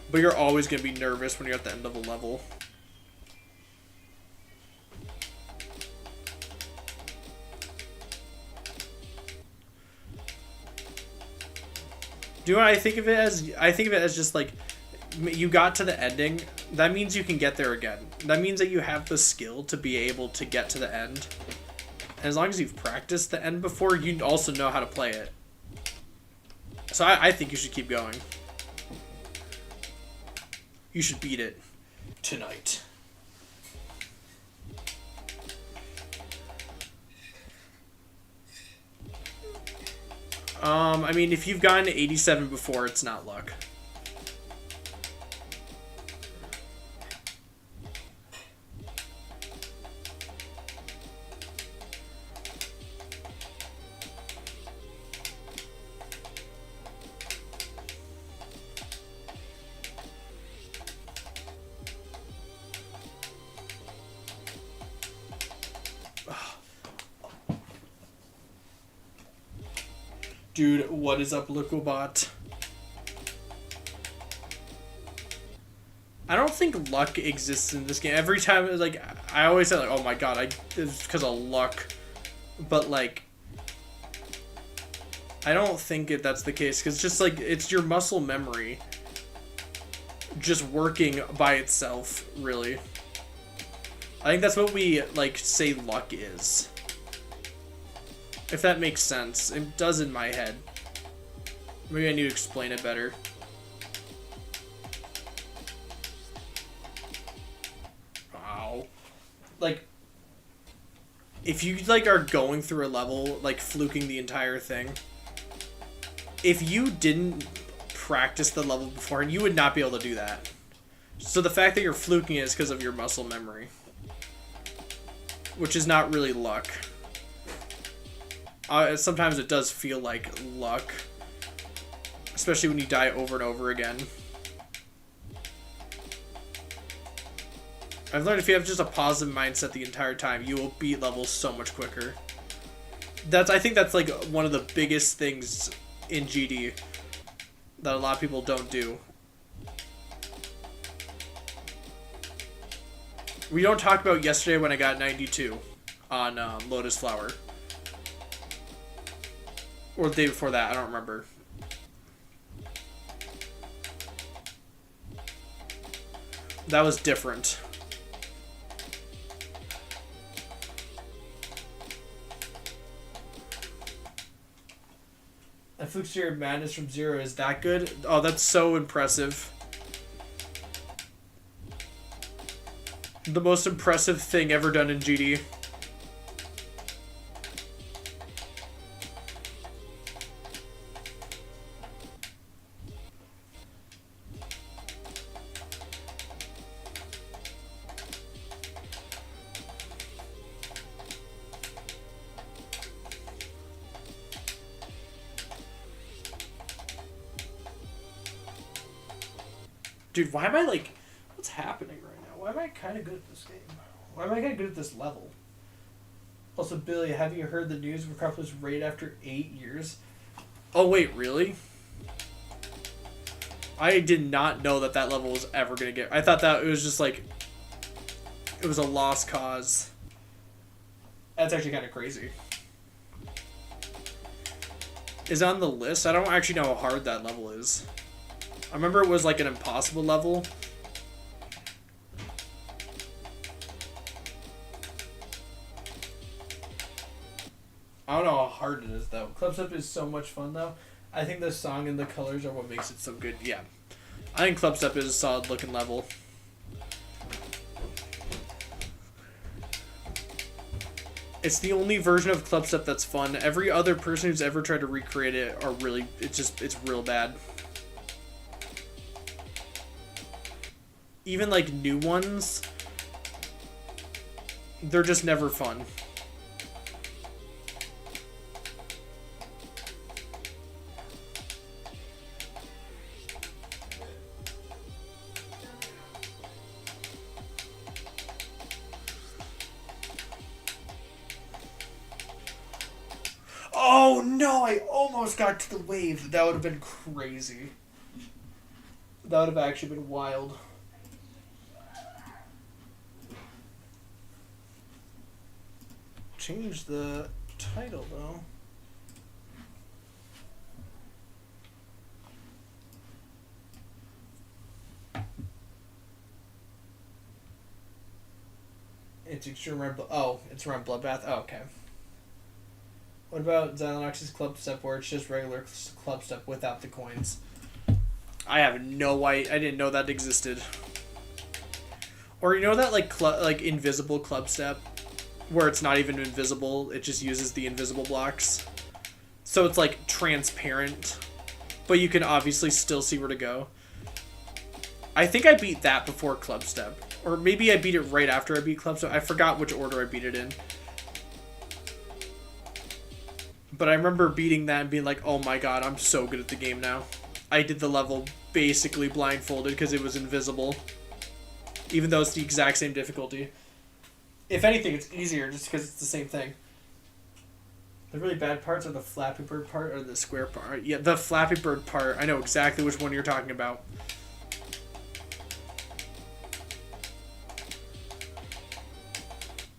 But you're always going to be nervous when you're at the end of a level. Do you know what I think of it as? I think of it as just like, you got to the ending. That means you can get there again. That means that you have the skill to be able to get to the end. And as long as you've practiced the end before, you also know how to play it. So I think you should keep going. You should beat it tonight. I mean, if you've gotten to 87 before, it's not luck. Dude, what is up, Liquibot? I don't think luck exists in this game. Every time, it's like, I always say, like, oh my god, it's because of luck. But, like, I don't think that's the case. Because just, like, it's your muscle memory just working by itself, really. I think that's what we, like, say luck is. If that makes sense. It does in my head. Maybe I need to explain it better. Wow. Like, if you, like, are going through a level, like, fluking the entire thing, if you didn't practice the level before, you would not be able to do that. So the fact that you're fluking it is because of your muscle memory. Which is not really luck. Sometimes it does feel like luck. Especially when you die over and over again. I've learned if you have just a positive mindset the entire time, you will beat levels so much quicker. I think that's like one of the biggest things in GD that a lot of people don't do. We don't talk about yesterday when I got 92 on Lotus Flower. Or the day before that, I don't remember. That was different. A Fluxeria Madness from 0 is that good? Oh, that's so impressive. The most impressive thing ever done in GD. Dude, why am I like... What's happening right now? Why am I kind of good at this game? Why am I kind of good at this level? Also, Billy, have you heard the news? Warcraft was raid after 8 years. Oh, wait, really? I did not know that that level was ever going to get... I thought that it was just like... It was a lost cause. That's actually kind of crazy. Is it on the list? I don't actually know how hard that level is. I remember it was like an impossible level. I don't know how hard it is though. Club Step is so much fun though. I think the song and the colors are what makes it so good. Yeah. I think Club Step is a solid looking level. It's the only version of Club Step that's fun. Every other person who's ever tried to recreate it are really... It's real bad. Even like new ones, they're just never fun. Oh no, I almost got to the wave. That would have been crazy. That would have actually been wild. Change the title though. It's extreme red. Oh, it's around Bloodbath. Oh, okay. What about Xylonox's Club Step, where it's just regular Club Step without the coins? I have no idea. I didn't know that existed. Or you know that like invisible Club Step, where it's not even invisible, it just uses the invisible blocks. So it's like transparent, but you can obviously still see where to go. I think I beat that before Club Step. Or maybe I beat it right after I beat Club Step. I forgot which order I beat it in. But I remember beating that and being like, oh my god, I'm so good at the game now. I did the level basically blindfolded because it was invisible. Even though it's the exact same difficulty. If anything, it's easier just because it's the same thing. The really bad parts are the Flappy Bird part or the square part. Yeah, the Flappy Bird part. I know exactly which one you're talking about.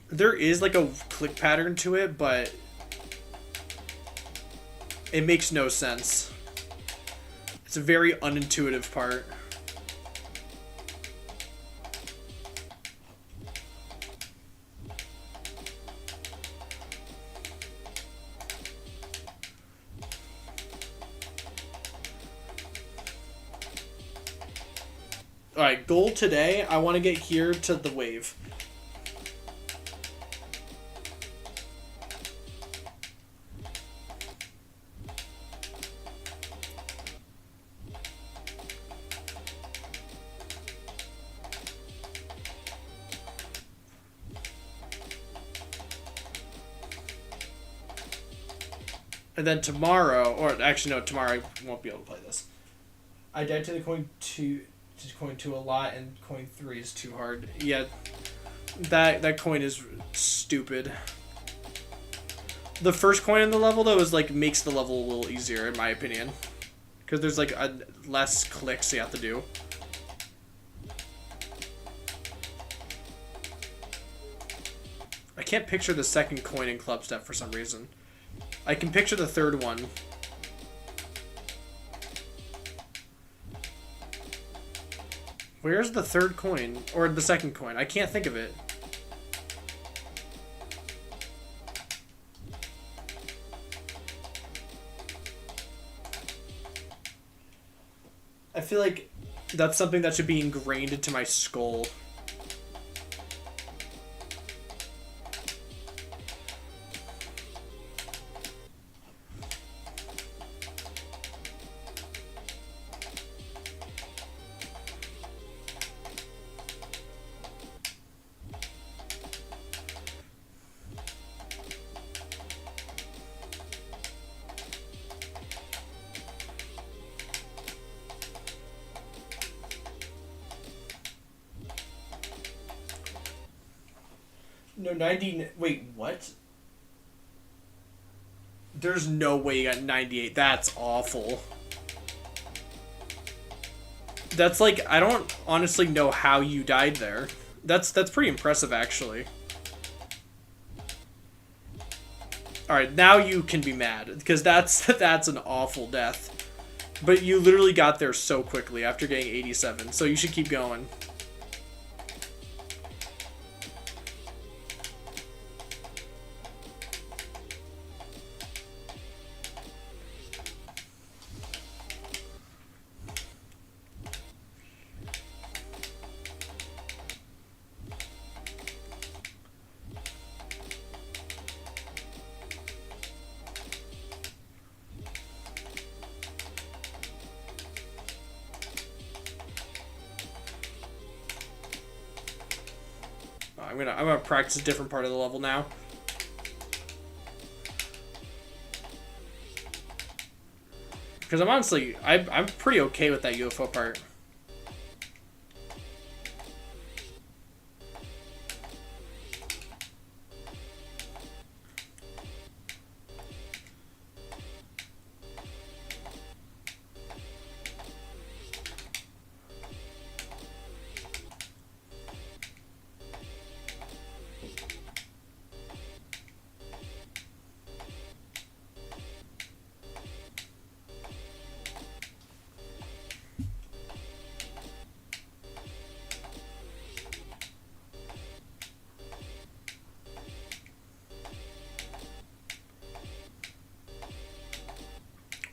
There is like a click pattern to it, but it makes no sense. It's a very unintuitive part. Alright, goal today, I want to get here to the wave. And then tomorrow, or actually no, tomorrow I won't be able to play this. I died to the coin 2 a lot, and coin 3 is too hard. Yeah, that coin is stupid. The first coin in the level though is like makes the level a little easier in my opinion, because there's like less clicks you have to do. I can't picture the second coin in Club Step for some reason. I can picture the third one. Where's the third coin? Or the second coin? I can't think of it. I feel like that's something that should be ingrained into my skull. No, 90. Wait, what? There's no way you got 98. That's awful. That's like, I don't honestly know how you died there. That's pretty impressive, actually. Alright, now you can be mad, because that's an awful death. But you literally got there so quickly after getting 87, so you should keep going. I'm gonna practice a different part of the level now. Because I'm pretty okay with that UFO part.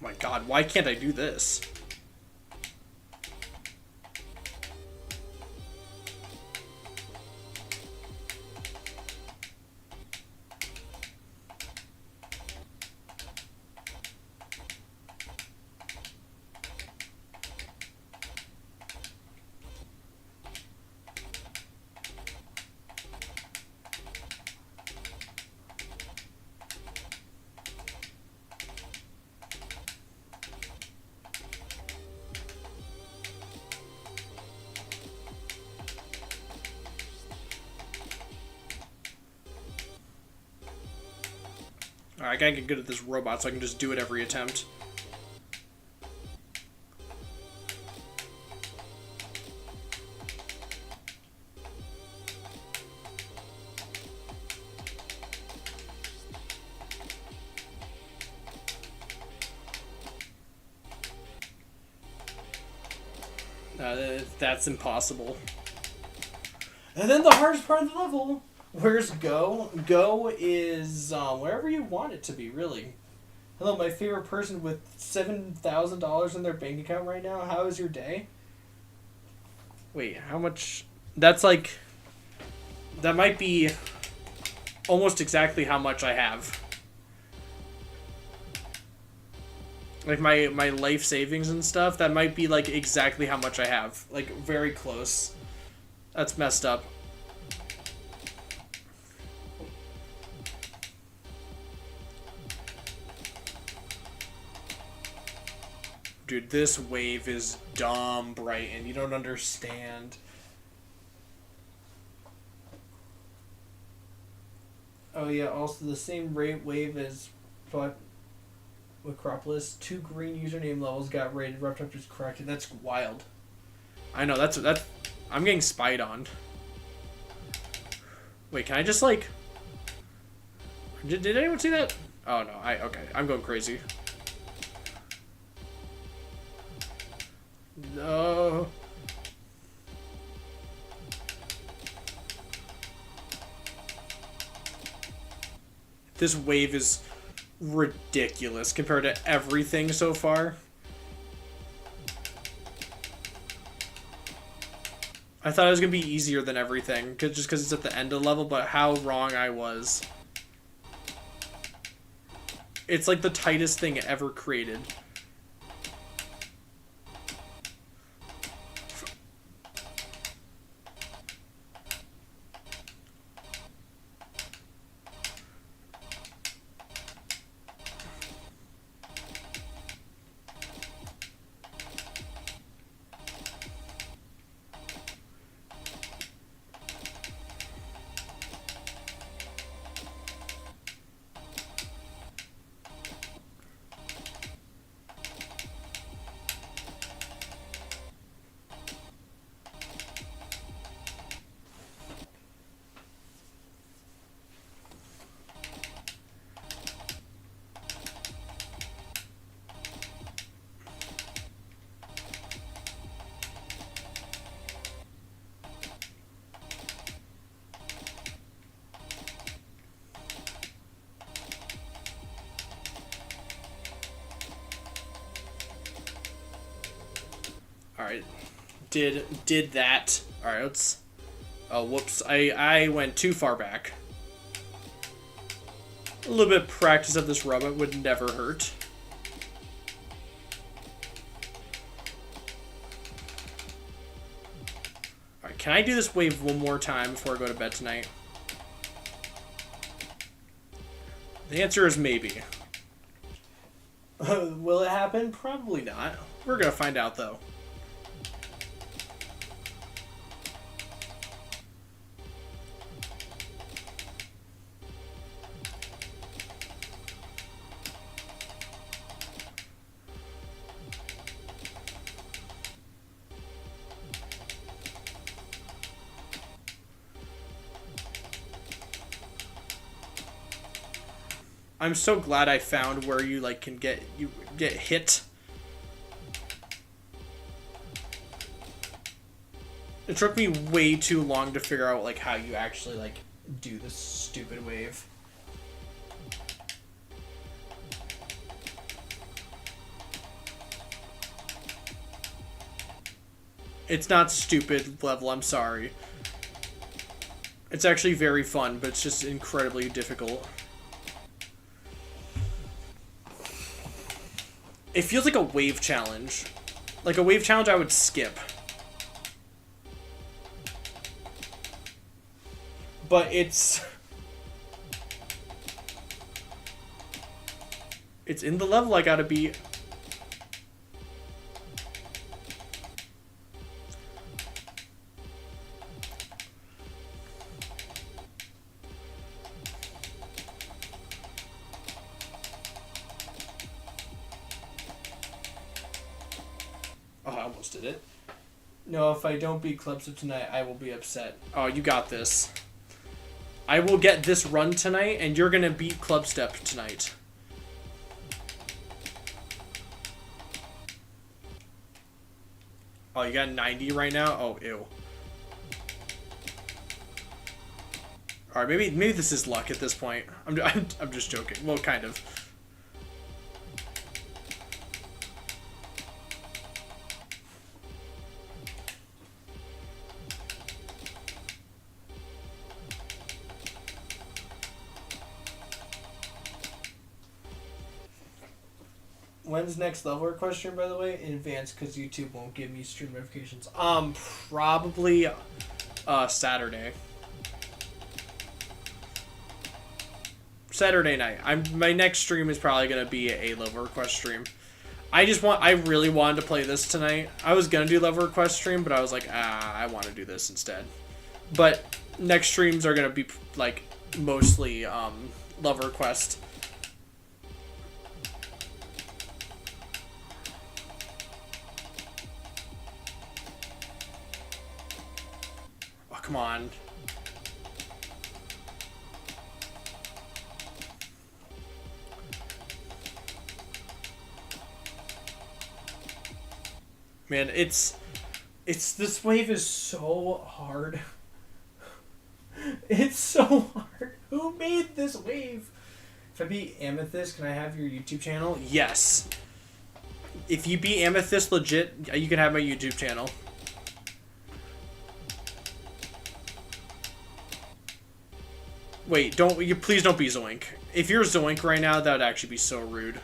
My God, why can't I do this? Alright, I gotta get good at this robot so I can just do it every attempt. That's impossible. And then the hardest part of the level. Where's Go? Go is wherever you want it to be, really. Hello, my favorite person with $7,000 in their bank account right now. How is your day? Wait, how much? That's like... That might be almost exactly how much I have. Like my life savings and stuff, that might be like exactly how much I have. Like very close. That's messed up. Dude, this wave is dumb, Brighton. You don't understand. Oh yeah, also the same rate wave as Acropolis. 2 green username levels got rated. Reptopter's corrected. That's wild. I know, that's I'm getting spied on. Wait, can I just like... Did anyone see that? Oh no, okay. I'm going crazy. No. This wave is ridiculous compared to everything so far. I thought it was going to be easier than everything, just because it's at the end of the level, but how wrong I was. It's like the tightest thing ever created. right. Did that. All right, let's... Oh, whoops. I went too far back. A little bit of practice of this rub would never hurt. Alright, can I do this wave one more time before I go to bed tonight? The answer is maybe. Will it happen? Probably not. We're gonna find out, though. I'm so glad I found where you like can get hit. It took me way too long to figure out like how you actually like do this stupid wave. It's not stupid level, I'm sorry. It's actually very fun, but it's just incredibly difficult. It feels like a wave challenge. Like a wave challenge I would skip. But it's in the level I gotta beat. Oh, I almost did it. No, if I don't beat Clubstep tonight, I will be upset. Oh, you got this. I will get this run tonight, and you're gonna beat Clubstep tonight. Oh, you got 90 right now? Oh, ew. Alright, maybe this is luck at this point. I'm just joking. Well, kind of. When's next level request, by the way? In advance, because YouTube won't give me stream notifications. Probably Saturday. Saturday night. My next stream is probably gonna be a level request stream. I really wanted to play this tonight. I was gonna do level request stream, but I was like, I want to do this instead. But next streams are gonna be like mostly level request. Oh, come on. Man, it's this wave is so hard. It's so hard. Who made this wave? If I beat Amethyst, can I have your YouTube channel? Yes. If you beat Amethyst legit, you can have my YouTube channel. Wait, please don't be Zoink. If you're Zoink right now, that would actually be so rude.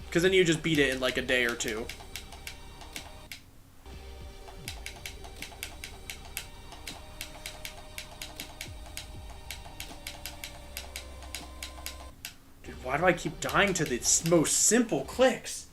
Because then you just beat it in like a day or two. Dude, why do I keep dying to the most simple clicks?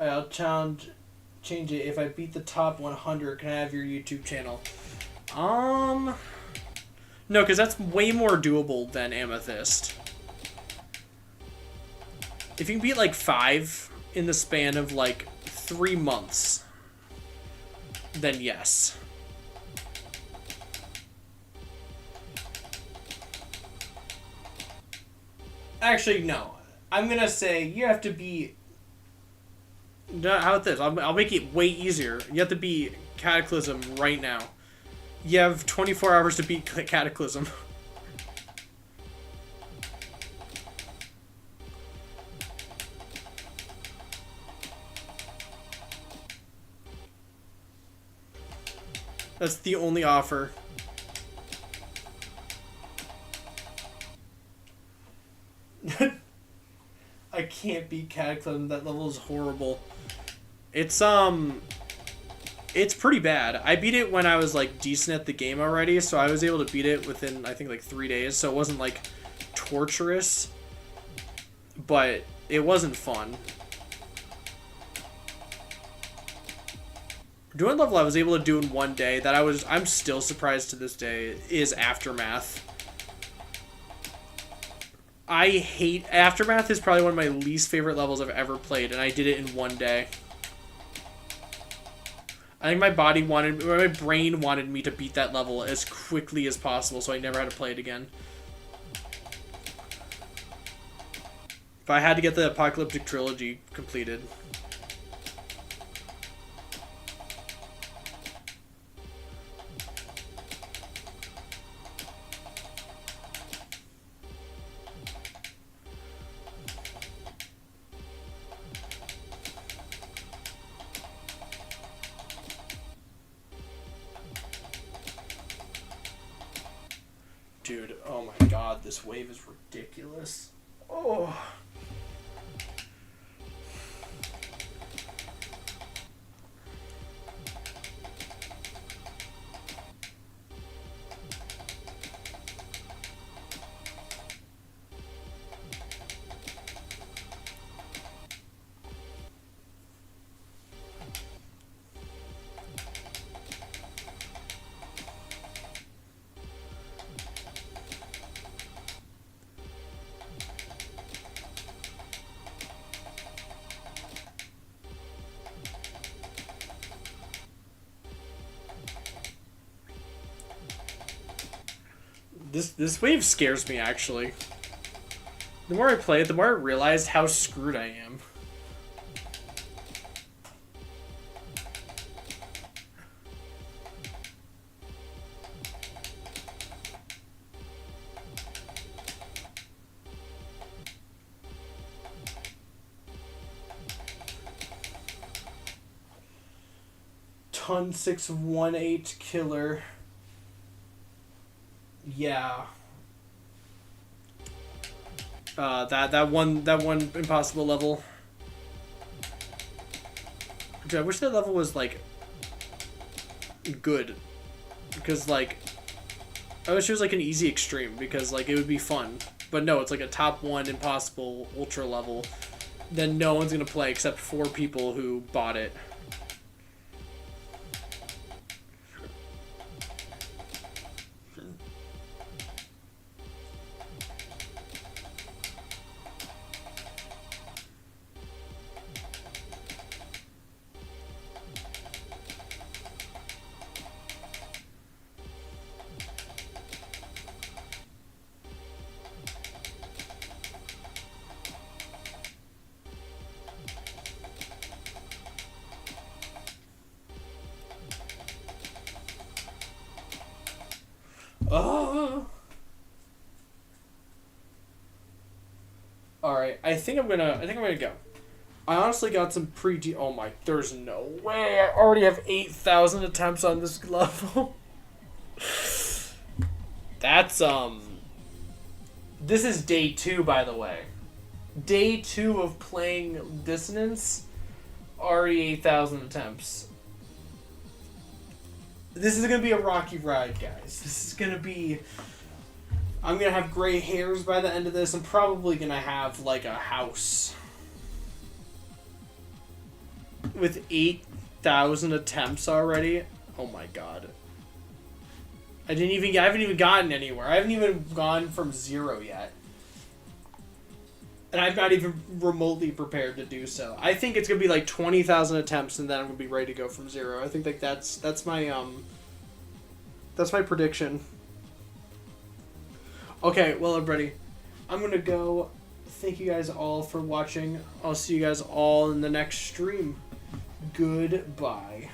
Alright, I'll change it. If I beat the top 100, can I have your YouTube channel? No, because that's way more doable than Amethyst. If you can beat like 5 in the span of like 3 months, then yes. Actually, no. I'm gonna say you have to be. How about this? I'll make it way easier. You have to beat Cataclysm right now. You have 24 hours to beat Cataclysm. That's the only offer. I can't beat Cataclysm. That level is horrible. It's pretty bad. I beat it when I was like decent at the game already, so I was able to beat it within I think like 3 days. So it wasn't like torturous, but it wasn't fun. Doing level I was able to do in 1 day that I'm still surprised to this day is Aftermath. I hate Aftermath. Is probably one of my least favorite levels I've ever played, and I did it in 1 day. I think my brain wanted me to beat that level as quickly as possible, so I never had to play it again. But I had to get the Apocalyptic Trilogy completed. Dude, oh my god, this wave is ridiculous. Oh. This wave scares me, actually. The more I play it, the more I realize how screwed I am. Ton 618 killer. Yeah. That one impossible level. Dude, I wish that level was like good, because like I wish it was like an easy extreme, because like it would be fun. But no, it's like a top 1 impossible ultra level. Then no one's gonna play except 4 people who bought it. Alright, I think I'm gonna go. I honestly got some oh my, there's no way. I already have 8,000 attempts on this level. That's, this is day 2, by the way. Day 2 of playing Dissonance, already 8,000 attempts. This is gonna be a rocky ride, guys. This is gonna be... I'm gonna have gray hairs by the end of this. I'm probably gonna have, like, a house. with 8,000 attempts already. Oh my god. I haven't even gotten anywhere. I haven't even gone from 0 yet. And I'm not even remotely prepared to do so. I think it's gonna be like 20,000 attempts, and then I'm gonna be ready to go from 0. I think like that's my prediction. Okay, well everybody, I'm gonna go. Thank you guys all for watching. I'll see you guys all in the next stream. Goodbye.